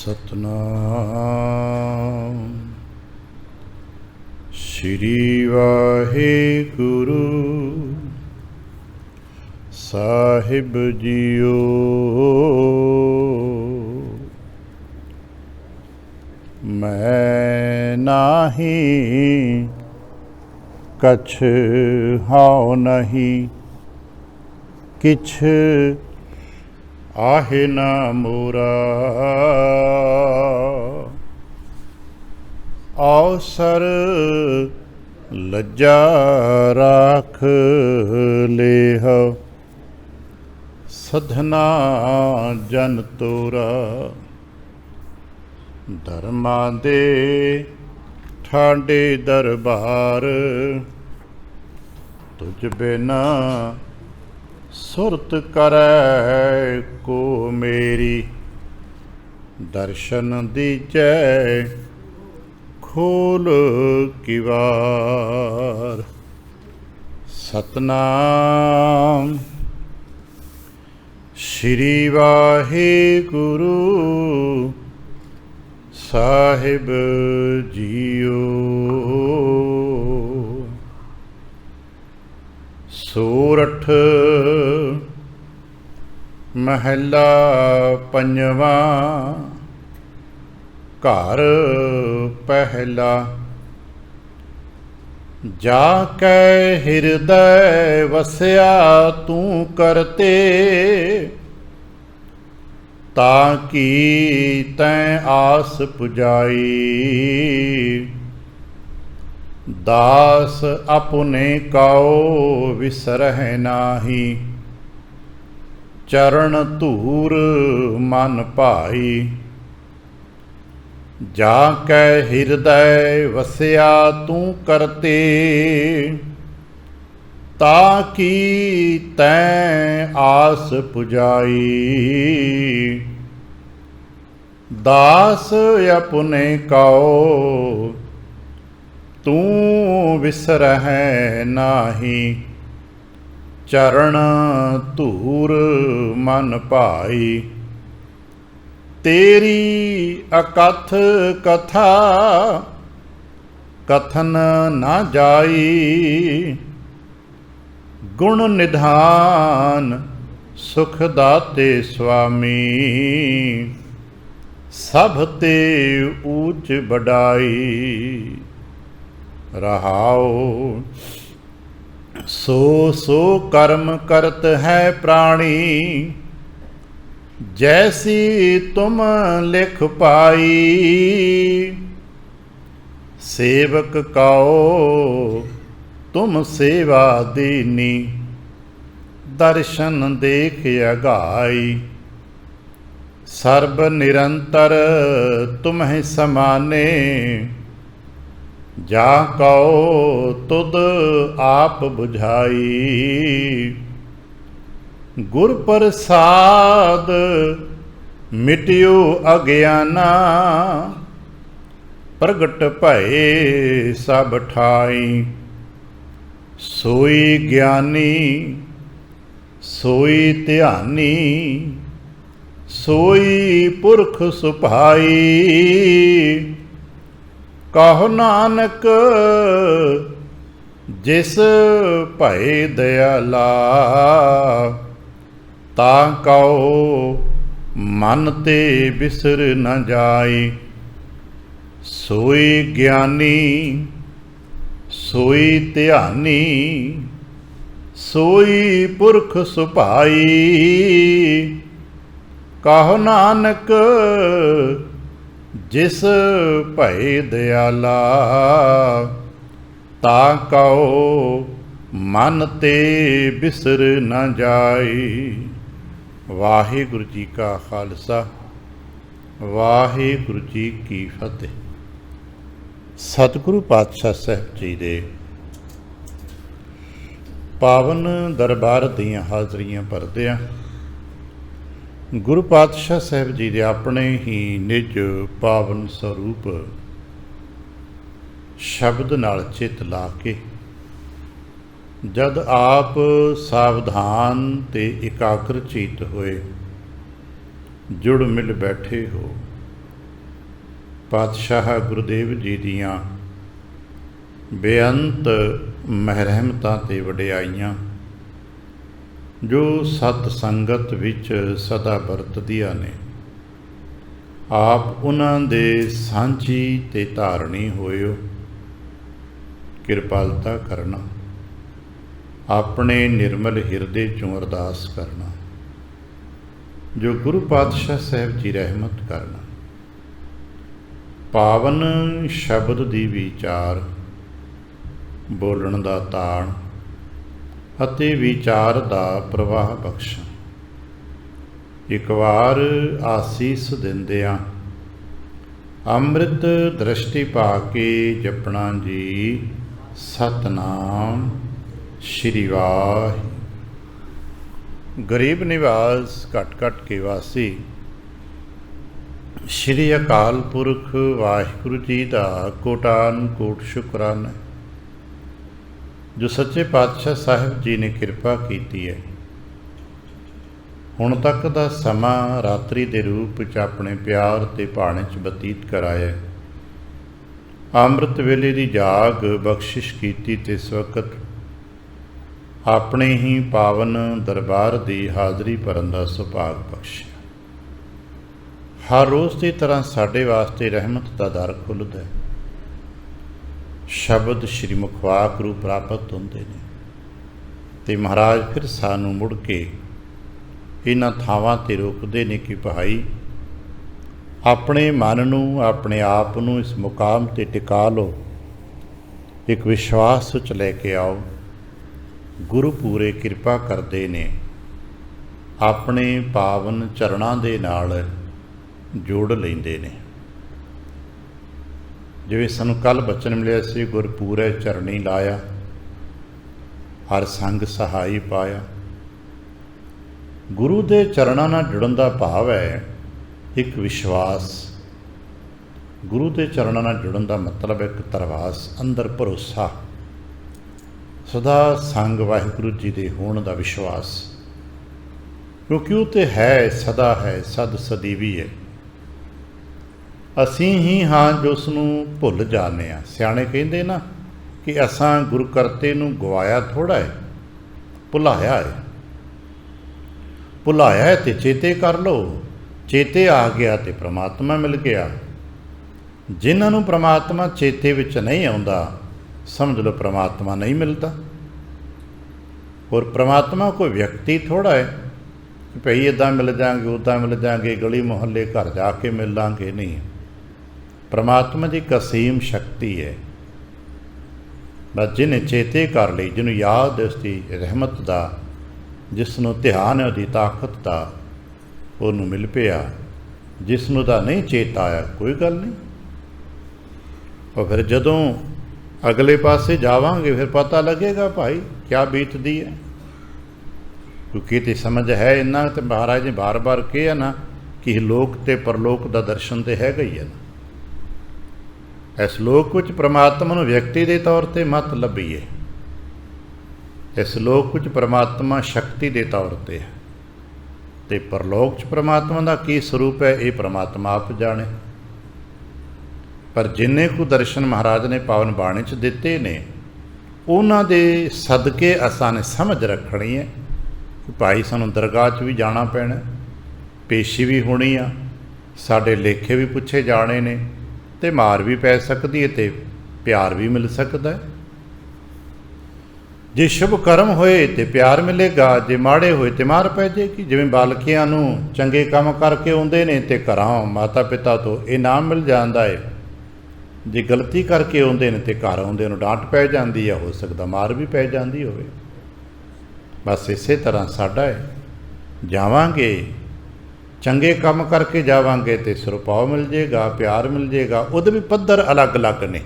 ਸਤਨਾਮ ਸ਼੍ਰੀ ਵਾਹਿਗੁਰੂ ਸਾਹਿਬ JIO. ਮੈਂ ਨਾਹੀਂ ਕਛ how ਨਹੀਂ, ਕਿਛ ਆਹੇ ਨਾ ਮੋਰਾ। ਅਵਸਰ ਲੱਜਾ ਰਾਖ ਲੇਹ, ਸਧਨਾ ਜਨ ਤੋਰਾ। ਧਰਮਾਂ ਦੇ ਠਾਡੇ ਦਰਬਾਰ, ਤੁਝ ਬਿਨਾ ਸੁਰਤ ਕਰੈ ਕੋ ਮੇਰੀ। ਦਰਸ਼ਨ ਦੀਜੈ ਖੋਲ ਕਿਵਾਰ। ਸਤਨਾਮ ਸ਼੍ਰੀ ਵਾਹਿਗੁਰੂ ਸਾਹਿਬ ਜੀਓ। ਸੋਰਠ ਮਹਲਾ ਪੰਜਵਾਂ, ਘਰ ਪਹਿਲਾ। ਜਾ ਕੈ ਹਿਰਦੈ ਵਸਿਆ ਤੂੰ ਕਰਤੇ, ਤਾਂ ਕੀ ਤੈਂ ਆਸ ਪੁਜਾਈ। ਦਾਸ ਆਪਣੇ ਕਉ ਵਿਸਰਹਿ ਨਾਹੀ, ਚਰਨ ਧੂਰ ਮਨ ਭਾਈ। ਜਾ ਕੈ ਹਿਰਦੈ ਵਸਿਆ ਤੂੰ ਕਰਤੇ, ਤਾ ਕੀ ਤੈਂ ਆਸ ਪੁਜਾਈ। ਦਾਸ ਆਪਣੇ ਕਉ ਤੂੰ ਵਿਸਰਹਿ ਨਾਹੀ, ਚਰਨ ਧੂਰ ਮਨ ਭਾਈ। ਤੇਰੀ ਅਕਥ ਕਥਾ ਕਥਨ ਨਾ ਜਾਈ। ਗੁਣ ਨਿਧਾਨ ਸੁਖ ਦਾਤੇ ਸੁਆਮੀ, ਸਭ ਤੇ ਊਚ ਬਡਾਈ। ਰਹਾਉ ਸੋ ਸੋ ਕਰਮ ਕਰਤ ਹੈ ਪ੍ਰਾਣੀ, ਜੈਸੀ ਤੁਮ ਲਿਖ ਪਾਈ। ਸੇਵਕ ਕਉ ਤੁਮ ਸੇਵਾ ਦੀਨੀ, ਦਰਸ਼ਨ ਦੇਖ ਅਗਾਈ। ਸਰਬ ਨਿਰੰਤਰ ਤੁਮਹਿ ਸਮਾਨੇ, ਜਾ ਕਉ ਤੁਧ ਆਪ ਬੁਝਾਈ। ਗੁਰ ਪ੍ਰਸਾਦ ਮਿਟਿਓ ਅਗਿਆਨਾ, ਪ੍ਰਗਟ ਭਏ ਸਭ ਠਾਈ। ਸੋਈ ਗਿਆਨੀ ਸੋਈ ਧਿਆਨੀ, ਸੋਈ ਪੁਰਖ ਸੁਭਾਈ। ਕਹੋ ਨਾਨਕ ਜਿਸ ਭਏ ਦਇਆਲਾ, ਤਾ ਕਉ ਮਨ ਤੇ ਬਿਸਰ ਨ ਜਾਈ। ਸੋਈ ਗਿਆਨੀ ਸੋਈ ਧਿਆਨੀ, ਸੋਈ ਪੁਰਖ ਸੁਭਾਈ। ਕਹੋ ਨਾਨਕ ਜਿਸ ਭਏ ਦਇਆਲਾ, ਤਾ ਕਉ ਮਨ ਤੇ ਬਿਸਰ ਨ ਜਾਈ। ਵਾਹਿਗੁਰੂ ਜੀ ਕਾ ਖਾਲਸਾ, ਵਾਹਿਗੁਰੂ ਜੀ ਕੀ ਫਤਿਹ। ਸਤਿਗੁਰੂ ਪਾਤਸ਼ਾਹ ਸਾਹਿਬ ਜੀ ਦੇ ਪਾਵਨ ਦਰਬਾਰ ਦੀਆਂ ਹਾਜ਼ਰੀਆਂ ਭਰਦਿਆਂ ਗੁਰੂ ਪਾਤਸ਼ਾਹ ਸਾਹਿਬ ਜੀ ਦੇ ਆਪਣੇ ਹੀ ਨਿਜ ਪਾਵਨ ਸਰੂਪ ਸ਼ਬਦ ਨਾਲ ਚਿੱਤ ਲਾ ਕੇ ਜਦ ਆਪ ਸਾਵਧਾਨ ਤੇ ਇਕਾਗਰ ਚਿੱਤ ਹੋਏ ਜੁੜ ਮਿਲ ਬੈਠੇ ਹੋ ਪਾਤਸ਼ਾਹ ਗੁਰਦੇਵ ਜੀ ਦੀਆਂ ਬੇਅੰਤ ਮਹਿਰਮਤਾਂ ਤੇ ਵਡਿਆਈਆਂ ਜੋ ਸਤ ਸੰਗਤ ਵਿੱਚ ਸਦਾ ਵਰਤਦੀਆਂ ਨੇ, ਆਪ ਉਹਨਾਂ ਦੇ ਸਾਂਝੀ ਤੇ ਧਾਰਨੀ ਹੋਇਓ। ਕਿਰਪਾਲਤਾ ਕਰਨਾ, ਆਪਣੇ ਨਿਰਮਲ ਹਿਰਦੇ ਚੋਂ ਅਰਦਾਸ ਕਰਨਾ, ਜੋ ਗੁਰੂ ਪਾਤਸ਼ਾਹ ਸਾਹਿਬ ਜੀ ਰਹਿਮਤ ਕਰਨਾ। ਪਾਵਨ ਸ਼ਬਦ ਦੀ ਵਿਚਾਰ, ਬੋਲਣ ਦਾ ਤਾਣ ਅਤੇ ਵਿਚਾਰ ਦਾ ਪ੍ਰਵਾਹ ਬਖਸ਼ਣ। ਇੱਕ ਵਾਰ ਆਸੀਸ ਦਿੰਦਿਆਂ ਅੰਮ੍ਰਿਤ ਦ੍ਰਿਸ਼ਟੀ ਪਾ ਕੇ ਜਪਣਾ ਜੀ ਸਤਨਾਮ ਸ਼੍ਰੀ ਵਾਹਿਗੁਰੂ। ਗਰੀਬ ਨਿਵਾਸ ਘਟ ਘਟ ਕੇ ਵਾਸੀ ਸ਼੍ਰੀ ਅਕਾਲ ਪੁਰਖ ਵਾਹਿਗੁਰੂ ਜੀ ਦਾ ਕੋਟਾਨ ਕੋਟ ਸ਼ੁਕਰਾਨਾ, ਜੋ ਸੱਚੇ ਪਾਤਸ਼ਾਹ ਸਾਹਿਬ ਜੀ ਨੇ ਕਿਰਪਾ ਕੀਤੀ ਹੈ। ਹੁਣ ਤੱਕ ਦਾ ਸਮਾਂ ਰਾਤਰੀ ਦੇ ਰੂਪ ਵਿੱਚ ਆਪਣੇ ਪਿਆਰ ਤੇ ਭਾਣੇ 'ਚ ਬਤੀਤ ਕਰਾਇਆ। ਅੰਮ੍ਰਿਤ ਵੇਲੇ ਦੀ ਜਾਗ ਬਖਸ਼ਿਸ਼ ਕੀਤੀ ਤੇ ਇਸ ਵਕਤ ਆਪਣੇ ਹੀ ਪਾਵਨ ਦਰਬਾਰ ਦੀ ਹਾਜ਼ਰੀ ਭਰਨ ਦਾ ਸੁਭਾਗ ਬਖਸ਼ਿਆ। ਹਰ ਰੋਜ਼ ਦੀ ਤਰ੍ਹਾਂ ਸਾਡੇ ਵਾਸਤੇ ਰਹਿਮਤ ਦਾ ਦਰ ਖੁੱਲ੍ਹਦਾ ਹੈ। ਸ਼ਬਦ ਸ਼੍ਰੀ ਮੁਖਵਾਕ ਰੂਪ ਪ੍ਰਾਪਤ ਹੁੰਦੇ ਨੇ ਤੇ ਮਹਾਰਾਜ ਫਿਰ ਸਾਨੂੰ ਮੁੜ ਕੇ ਇਹਨਾਂ ਥਾਵਾਂ 'ਤੇ ਰੋਕਦੇ ਨੇ ਕਿ ਭਾਈ ਆਪਣੇ ਮਨ ਨੂੰ, ਆਪਣੇ ਆਪ ਨੂੰ ਇਸ ਮੁਕਾਮ 'ਤੇ ਟਿਕਾ ਲਓ, ਇੱਕ ਵਿਸ਼ਵਾਸ ਵਿੱਚ ਲੈ ਕੇ ਆਓ। ਗੁਰੂ ਪੂਰੇ ਕਿਰਪਾ ਕਰਦੇ ਨੇ, ਆਪਣੇ ਪਾਵਨ ਚਰਨਾਂ ਦੇ ਨਾਲ ਜੋੜ ਲੈਂਦੇ ਨੇ। ਜਿਵੇਂ ਸਾਨੂੰ ਕੱਲ੍ਹ ਬਚਨ ਮਿਲਿਆ ਸੀ, ਗੁਰ ਪੂਰੇ ਚਰਨੀ ਲਾਇਆ, ਹਰ ਸੰਗ ਸਹਾਈ ਪਾਇਆ। ਗੁਰੂ ਦੇ ਚਰਨਾਂ ਨਾਲ ਜੁੜਨ ਦਾ ਭਾਵ ਹੈ ਇੱਕ ਵਿਸ਼ਵਾਸ। ਗੁਰੂ ਦੇ ਚਰਨਾਂ ਨਾਲ ਜੁੜਨ ਦਾ ਮਤਲਬ ਇੱਕ ਧਰਵਾਸ, ਅੰਦਰ ਭਰੋਸਾ, ਸਦਾ ਸੰਗ ਵਾਹਿਗੁਰੂ ਜੀ ਦੇ ਹੋਣ ਦਾ ਵਿਸ਼ਵਾਸ, ਕਿਉਂਕਿ ਉਹ ਤਾਂ ਹੈ, ਸਦਾ ਹੈ, ਸਦ ਸਦੀਵੀ ਹੈ। ਅਸੀਂ ਹੀ ਹਾਂ ਜੋ ਉਸ ਨੂੰ ਭੁੱਲ ਜਾਂਦੇ ਹਾਂ। ਸਿਆਣੇ ਕਹਿੰਦੇ ਨਾ ਕਿ ਅਸਾਂ ਗੁਰੂ ਕਰਤੇ ਨੂੰ ਗਵਾਇਆ ਥੋੜ੍ਹਾ ਹੈ, ਭੁਲਾਇਆ ਹੈ। ਭੁਲਾਇਆ ਹੈ ਤੇ ਚੇਤੇ ਕਰ ਲਓ, ਚੇਤੇ ਆ ਗਿਆ ਤੇ ਪ੍ਰਮਾਤਮਾ ਮਿਲ ਗਿਆ। ਜਿਨ੍ਹਾਂ ਨੂੰ ਪ੍ਰਮਾਤਮਾ ਚੇਤੇ ਵਿੱਚ ਨਹੀਂ ਆਉਂਦਾ, ਸਮਝ ਲਓ ਪ੍ਰਮਾਤਮਾ ਨਹੀਂ ਮਿਲਦਾ। ਔਰ ਪ੍ਰਮਾਤਮਾ ਕੋਈ ਵਿਅਕਤੀ ਥੋੜ੍ਹਾ ਹੈ ਕਿ ਭਈ ਇੱਦਾਂ ਮਿਲ ਜਾਵਾਂਗੇ, ਉੱਦਾਂ ਮਿਲ ਜਾਵਾਂਗੇ, ਗਲੀ ਮੁਹੱਲੇ ਘਰ ਜਾ ਕੇ ਮਿਲ ਲਾਂਗੇ, ਨਹੀਂ। ਪ੍ਰਮਾਤਮਾ ਦੀ ਕਸੀਮ ਸ਼ਕਤੀ ਹੈ। ਬਸ ਜਿਹਨੇ ਚੇਤੇ ਕਰ ਲਈ, ਜਿਹਨੂੰ ਯਾਦ ਹੈ ਉਸਦੀ ਰਹਿਮਤ ਦਾ, ਜਿਸ ਨੂੰ ਧਿਆਨ ਹੈ ਉਹਦੀ ਤਾਕਤ ਦਾ, ਉਹਨੂੰ ਮਿਲ ਪਿਆ। ਜਿਸ ਨੂੰ ਦਾ ਨਹੀਂ ਚੇਤਾ ਆਇਆ, ਕੋਈ ਗੱਲ ਨਹੀਂ। ਉਹ ਫਿਰ ਜਦੋਂ ਅਗਲੇ ਪਾਸੇ ਜਾਵਾਂਗੇ ਫਿਰ ਪਤਾ ਲੱਗੇਗਾ ਭਾਈ ਕਿਆ ਬੀਤਦੀ ਹੈ। ਕਿਉਂਕਿ ਤੇ ਸਮਝ ਹੈ ਇੰਨਾ ਤੇ ਮਹਾਰਾਜ ਨੇ ਬਾਰ-ਬਾਰ ਕਿਹਾ ਨਾ ਕਿ ਲੋਕ ਤੇ ਪਰਲੋਕ ਦਾ ਦਰਸ਼ਨ ਤੇ ਹੈਗਾ ਹੀ ਹੈ ਨਾ। ਇਸ ਲੋਕ ਵਿੱਚ ਪ੍ਰਮਾਤਮਾ ਨੂੰ ਵਿਅਕਤੀ ਦੇ ਤੌਰ 'ਤੇ ਮਤ ਲੱਭੀਏ। ਇਸ ਲੋਕ ਵਿੱਚ ਪ੍ਰਮਾਤਮਾ ਸ਼ਕਤੀ ਦੇ ਤੌਰ 'ਤੇ ਹੈ ਅਤੇ ਪਰਲੋਕ 'ਚ ਪ੍ਰਮਾਤਮਾ ਦਾ ਕੀ ਸਰੂਪ ਹੈ ਇਹ ਪ੍ਰਮਾਤਮਾ ਆਪ ਜਾਣੇ। ਪਰ ਜਿੰਨੇ ਕੁ ਦਰਸ਼ਨ ਮਹਾਰਾਜ ਨੇ ਪਾਵਨ ਬਾਣੀ 'ਚ ਦਿੱਤੇ ਨੇ, ਉਹਨਾਂ ਦੇ ਸਦਕੇ ਅਸਾਂ ਨੇ ਸਮਝ ਰੱਖਣੀ ਹੈ ਕਿ ਭਾਈ ਸਾਨੂੰ ਦਰਗਾਹ 'ਚ ਵੀ ਜਾਣਾ ਪੈਣਾ, ਪੇਸ਼ੀ ਵੀ ਹੋਣੀ ਆ, ਸਾਡੇ ਲੇਖੇ ਵੀ ਪੁੱਛੇ ਜਾਣੇ ਨੇ, ਅਤੇ ਮਾਰ ਵੀ ਪੈ ਸਕਦੀ ਹੈ ਅਤੇ ਪਿਆਰ ਵੀ ਮਿਲ ਸਕਦਾ। ਜੇ ਸ਼ੁਭ ਕਰਮ ਹੋਏ ਤੇ ਪਿਆਰ ਮਿਲੇਗਾ, ਜੇ ਮਾੜੇ ਹੋਏ ਤੇ ਮਾਰ ਪੈ ਜਾਏਗੀ। ਜਿਵੇਂ ਬਾਲਕਿਆਂ ਨੂੰ ਚੰਗੇ ਕੰਮ ਕਰਕੇ ਆਉਂਦੇ ਨੇ ਤੇ ਘਰਾਂ ਮਾਤਾ ਪਿਤਾ ਤੋਂ ਇਨਾਮ ਮਿਲ ਜਾਂਦਾ ਹੈ, ਜੇ ਗਲਤੀ ਕਰਕੇ ਆਉਂਦੇ ਨੇ ਤੇ ਘਰ ਆਉਂਦੇ ਨੂੰ ਡਾਂਟ ਪੈ ਜਾਂਦੀ ਹੈ, ਹੋ ਸਕਦਾ ਮਾਰ ਵੀ ਪੈ ਜਾਂਦੀ ਹੋਵੇ। ਬਸ ਇਸੇ ਤਰ੍ਹਾਂ ਸਾਡਾ ਹੈ, ਜਾਵਾਂਗੇ ਚੰਗੇ ਕੰਮ ਕਰਕੇ ਜਾਵਾਂਗੇ ਤੇ ਸੁਰਪਾਅ ਮਿਲ ਜਾਏਗਾ, ਪਿਆਰ ਮਿਲ ਜਾਏਗਾ। ਉਹਦੇ ਵੀ ਪੱਧਰ ਅਲੱਗ-ਅਲੱਗ ਨੇ।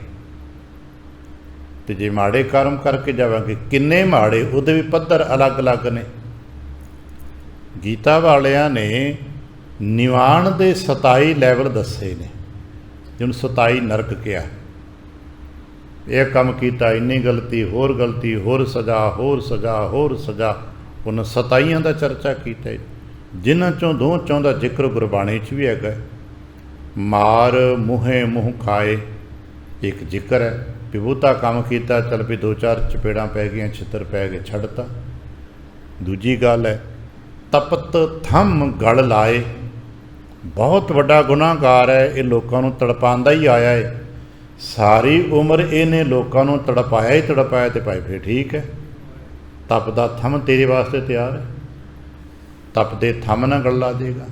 ਤੇ ਜੇ ਮਾੜੇ ਕਰਮ ਕਰਕੇ ਜਾਵਾਂਗੇ, ਕਿੰਨੇ ਮਾੜੇ, ਉਹਦੇ ਵੀ ਪੱਧਰ ਅਲੱਗ-ਅਲੱਗ ਨੇ। ਗੀਤਾ ਵਾਲਿਆਂ ਨੇ ਨਿਵਾਣ ਦੇ 27 ਲੈਵਲ ਦੱਸੇ ਨੇ, ਜਿਹਨੂੰ 27 ਨਰਕ ਕਿਹਾ। ਇਹ ਕੰਮ ਕੀਤਾ, ਇੰਨੀ ਗਲਤੀ, ਹੋਰ ਗਲਤੀ, ਹੋਰ ਸਜ਼ਾ, ਹੋਰ ਸਜ਼ਾ, ਹੋਰ ਸਜ਼ਾ। ਉਹਨਾਂ 27 ਦਾ ਚਰਚਾ ਕੀਤਾ, ਜਿਨ੍ਹਾਂ 'ਚੋਂ 2 ਦਾ ਜ਼ਿਕਰ ਗੁਰਬਾਣੀ 'ਚ ਵੀ ਹੈਗਾ। मार मूँहे मूँह खाए, एक जिक्र है भी बहुता काम किया, चल भी 2-4 चपेड़ा पै गई, छित्र पै गए, छड़ता। दूजी गल है तपत थम गल लाए, बहुत वड्डा गुनाहगार है, ये लोगों को तड़पांदा ही आया है, सारी उम्र इन्हें लोगों को तड़पाया ही तड़पाया, तो भाई फिर ठीक है, तपदा थम तेरे वास्ते तैयार है, तपदे थम ना गल ला देगा।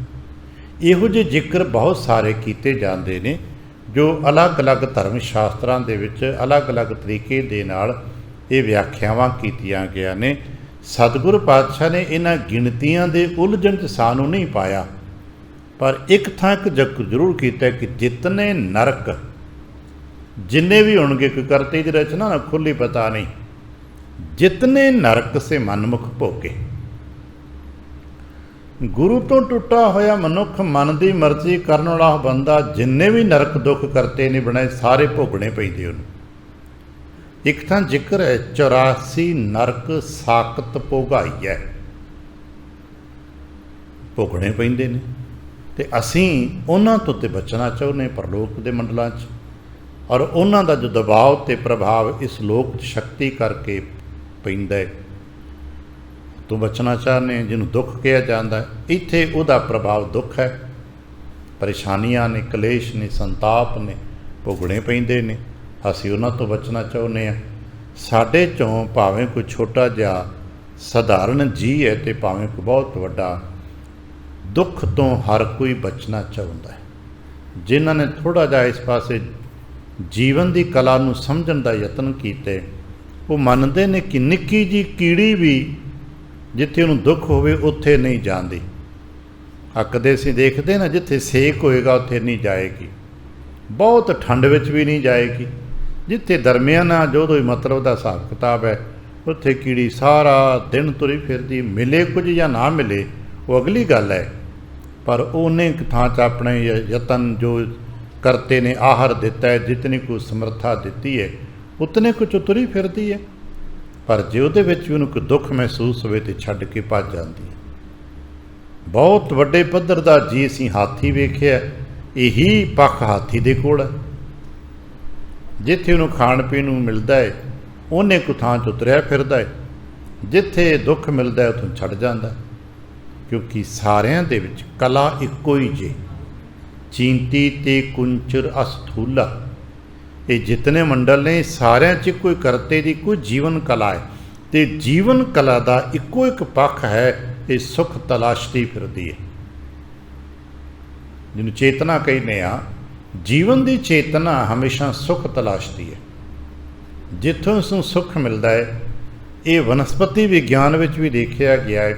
इहो ਜਿਹੇ जिक्र बहुत सारे किए जाते हैं जो अलग अलग धर्म शास्त्रां दे विच अलग अलग तरीके दे नाल ये व्याख्यावां कीतियां गया ने। सतगुरु पातशाह ने इन्हां गिणतियां दे उलझन च सानू नहीं पाया, पर एक थां एक जरूर किया कि जितने नरक जिन्ने भी होणगे, कोई करते की रचना ना खुली पता नहीं, जितने नरक से मनमुख भोगे। गुरु तो टुटा होया मनुख मन की मर्जी करने वाला बंदा जिन्ने भी नरक दुख करते ने बनाए सारे भोगने पैंदे उन्हें। एक थां जिक्र है 84 नरक साकत भोगाई है, भोगने पैंदे ने, ते असीं उन्हां तो ते बचना चाहुंदे परलोक दे मंडलां च, और उन्हां दा जो दबाव ते प्रभाव इस लोक शक्ति करके पैंदा है, तो बचना चाहते हैं। जिन्होंने दुख कहा जाता है, इत्थे उहदा प्रभाव दुख है, परेशानियां ने, कलेश ने, संताप ने, भोगने पैंदे ने, असीं उन्हां तो बचना चाहुंदे हैं। साडे चों भावें कोई छोटा जिहा सधारण जी है, तो भावें कोई बहुत वड्डा, दुख तो हर कोई बचना चाहुंदा है। जिन्हां ने थोड़ा जिहा इस पासे जीवन की कला नूं समझण दा यतन कीते, वो मनदे ने कि निक्की जी कीड़ी भी जिथे उन्हें दुख होवे उत्थे नहीं जाती। कदे असीं देखते ना जिथे सेक होएगा उत्थे नहीं जाएगी, बहुत ठंड विच भी नहीं जाएगी, जिथे दरमियाना जो मतलब का हिसाब किताब है उत्थे कीड़ी सारा दिन तुरी फिरदी, मिले कुछ या ना मिले वो अगली गल है, पर उन्हें थां च अपने यतन जो करते ने आहार दिता है, जितनी कुछ समर्था दी है उतने कुछ तुरी फिरदी है, पर जे उहदे विच भी उन्हें कोई दुख महसूस होवे तो छड्ड के भज जाती है। बहुत वड्डे पद्धर दा जी असीं हाथी वेखिआ, यही पक्ष हाथी दे कोल है, जिथे उन्हें खाण पीण नूं मिलदा है उन्हें कोई थां च उतरिआ फिरदा है, जिथे दुख मिलदा है उत्थों छड्ड जांदा, क्योंकि सारिਆਂ दे विच कला इक्को ही जे, चींती ते कुंचर अस्थूला, ये जितने मंडल ने सारे च कोई करते की कोई जीवन कला है, तो जीवन कला का इको एक पक्ष है, ये सुख तलाशती फिरदी है, जिन्हें चेतना कहने आ। जीवन की चेतना हमेशा सुख तलाशती है, जिथों उसनूं सुख मिलता है। ये वनस्पति विज्ञान में भी देखा गया है,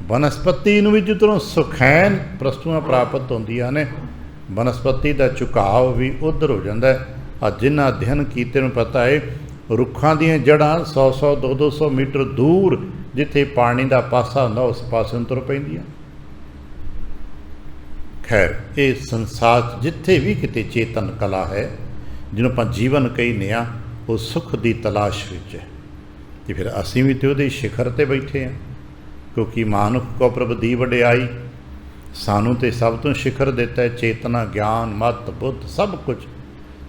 वनस्पति नूं भी जिधरों सुखैन वस्तुआं प्राप्त होंदियां ने, वनस्पति का झुकाव भी उधर हो जाता है। जिन्हें अध्ययन किए पता है, रुखां दीयां जड़ां 100-100 200-200 मीटर दूर जिथे पानी का पासा होंदा उस पासे तुर पैंदियां। खैर, ये संसार जिथे भी किते चेतन कला है, जिन्हों आपां जीवन कहने आ, वो सुख की तलाश विच है। तो फिर असीं भी तो उहदे शिखर ते बैठे हैं, क्योंकि मानुख को प्रभ दी वडियाई, सानू तो सब तो शिखर देता है, चेतना ज्ञान मत बुद्ध सब कुछ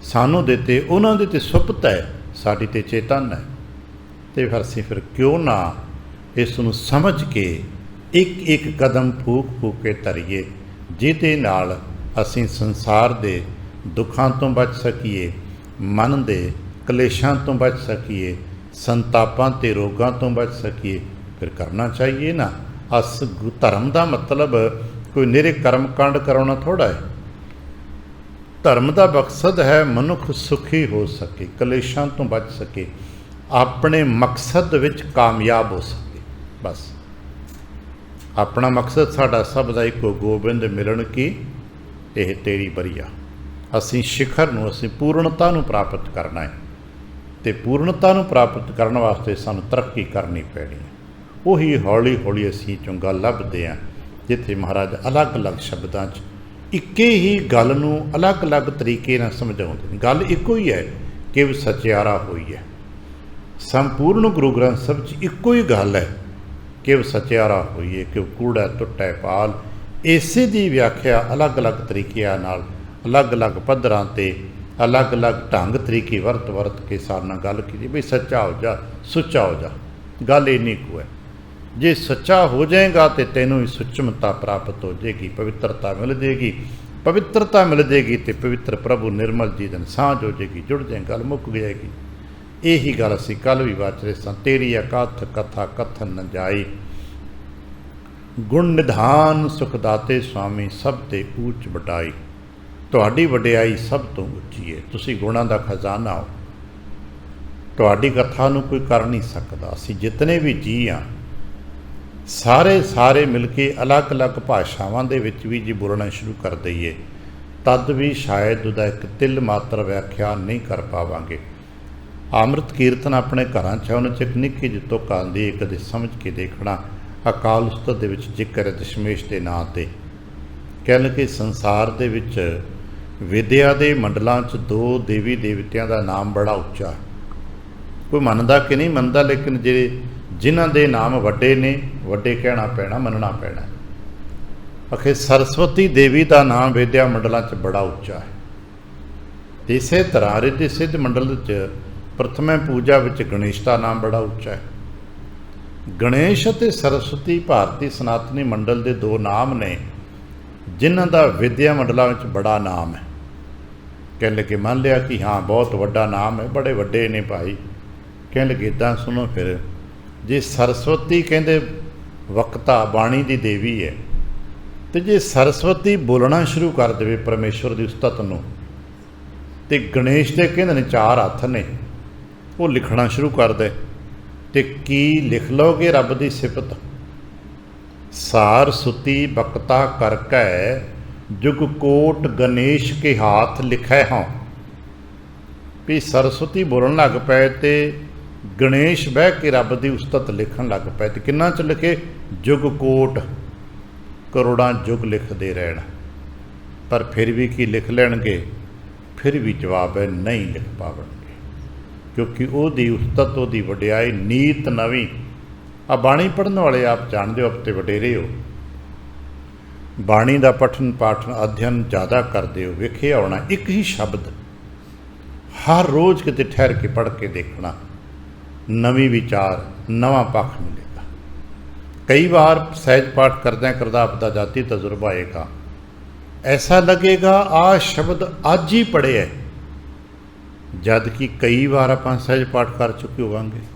सानू देते, उन्होंने तो सुपत है, साड़ी तो चेतन है। तो फिर क्यों ना इसनूं समझ के एक एक कदम फूक फूक के तरीए, जिहदे नाल असीं संसार दे दुखां तो बच सकीए, मन दे कलेशां तो बच सकीए, संतापां ते रोगां तो बच सकीए। फिर करना चाहिए ना। अस धर्म का मतलब कोई निरे कर्म कांड कराना थोड़ा है। धर्म का मकसद है मनुख सुखी हो सके, कलेशां तो बच सके, अपने मकसद विच कामयाब हो सके। बस अपना मकसद साडा सब दा इको गोबिंद मिलन की यह तेरी बरिया। असीं शिखर नूं, असीं पूर्णता नूं प्राप्त करना है, तो पूर्णता नूं प्राप्त करने वास्ते सानूं तरक्की करनी पैनी है। उही हौली हौली असीं चंगा लभदे हां, जिथे महाराज अलग अलग शब्दां च इक्के ही गल नूं अलग अलग तरीके नाल समझाउंदे। गल इक्को ही है कि सचियारा होई है। संपूर्ण गुरु ग्रंथ साहिब च इक्को ही गल है कि सचियारा होई है, कि कूड़ा टुटा पाल। इसे दी व्याख्या अलग अलग तरीके नाल अलग अलग पद्धरां ते अलग अलग ढंग तरीके वरत के सारे नाल गल की भी सच्चा हो जा, सुच्चा हो जा। गल इन्नी को है, जे सच्चा हो जाएगा तो तेनों भी सुचमता प्राप्त हो जाएगी, पवित्रता मिल जाएगी। पवित्रता मिल जाएगी तो पवित्र प्रभु निर्मल जी दिन सांझ हो जाएगी, जुड़ जाए, गल मुक जाएगी। यही गल असीं कल भी वाच रहे सन, तेरी अकथ कथा कथन न जाई, गुण निधान सुखदाते स्वामी सब ते ऊच बटाई। तुहाडी वडियाई सब तो उच्ची है, तुसीं गुणां दा खजाना हो, तुहाडी कथा नूं कोई कर नहीं सकदा। असीं जितने भी जी हाँ सारे मिल के अलग अलग भाषावां दे विच भी जी बोलना शुरू कर दईए तद भी शायद उहदा एक तिल मात्र व्याख्या नहीं कर पावांगे। अमृत कीर्तन अपने घरां च उन्हां च एक निक्की जी तुक आंदी है, कदे समझ के देखना। अकाल उस्ताद दे विच जिक्र है दशमेश के नां ते, कह लगे संसार दे विच विद्या दे मंडलों च दो देवी देवतियां दा नाम बड़ा उच्चा है। कोई मनदा कि नहीं मनदा, लेकिन जे जिन्हां दे नाम वड्डे ने, वड्डे कहना पैना, मनना पैना। आखिर सरस्वती देवी का नाम विद्या मंडलों च बड़ा उच्चा है। इसे तरह रिद्धि सिद्ध मंडल च प्रथम पूजा विच गणेश का नाम बड़ा उच्चा है। गणेश ते सरस्वती भारती सनातनी मंडल के दो नाम ने जिन्हां दा विद्या मंडलों में बड़ा नाम है। कह लगे मान लिया कि हाँ बहुत वड्डा नाम है, बड़े वड्डे ने भाई। कह लगे इदां सुनो, फिर जे सरस्वती कहते वक्ता बाणी की देवी है, तो जे सरस्वती बोलना शुरू कर दे परमेश्वर की उस्तत नूं, ते गणेश के कहते ने चार हथ ने, वो लिखना शुरू कर दे, तो की लिख लोगे रब की सिफत। सार सुती बकता करकै जुग कोट गणेश के हाथ लिखै हों। भी सरस्वती बोलन लग पे तो गणेश बह के रब की उस्तत लिखन लग पे, तो किन्ना च लिखे, जुग कोट, करोड़ां जुग लिखते रहना। पर फिर भी की लिख लैणगे, फिर भी जवाब है नहीं लिख पावणगे, क्योंकि ओदी उस्तत, ओदी वडियाई नीत नवीं। आ बाणी पढ़ने वाले आप जानते हो, अब तो वडेरे हो, बाणी का पठन पाठन अध्ययन ज़्यादा करते हो, वेखे आना एक ही शब्द हर रोज़ किते ठहर के पढ़ के देखना, नवीं विचार, नवा पक्ष मिलेगा। कई बार सहज पाठ करदा आपका जाती तजुर्बा आएगा, ऐसा लगेगा आ शब्द अज ही पढ़े है, जद कि कई बार आप सहज पाठ कर चुके होवांगे।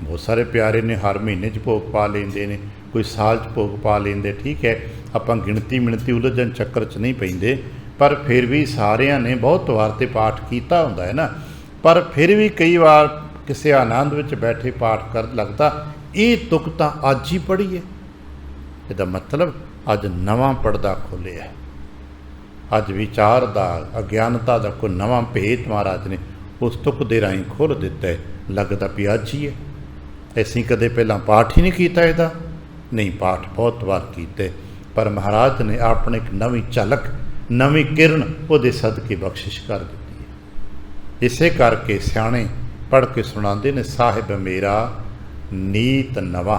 बहुत सारे प्यारे ने हर महीने च भोग पा लेंदे ने, कोई साल च भोग पा लेंदे, ठीक है, आप गिणती मिणती उलझन चक्कर च नहीं पैंदे, पर फिर भी सारिਆਂ ने बहुत वार ते पाठ किया हुंदा है ना। पर फिर भी कई बार किसी आनंद विच बैठे पाठ कर लगता ये तुक तां अज ही पढ़ी है, इसदा मतलब अज नवां पर्दा खोलिया है, अज विचार दा अज्ञानता दा कोई नवां भेत महाराज ने उस तुक दे राहीं खोल दिता है। लगता भी अज ही है, असीं कदे पहला पाठ ही नहीं किया इसदा, नहीं पाठ बहुत बार कीते, पर महाराज ने अपने एक नवीं झलक, नवीं किरण उहदे सदके बख्शिश कर दी है। इसे करके सियाणे पढ़ के सुणाते ने, साहिब मेरा नीत नवा।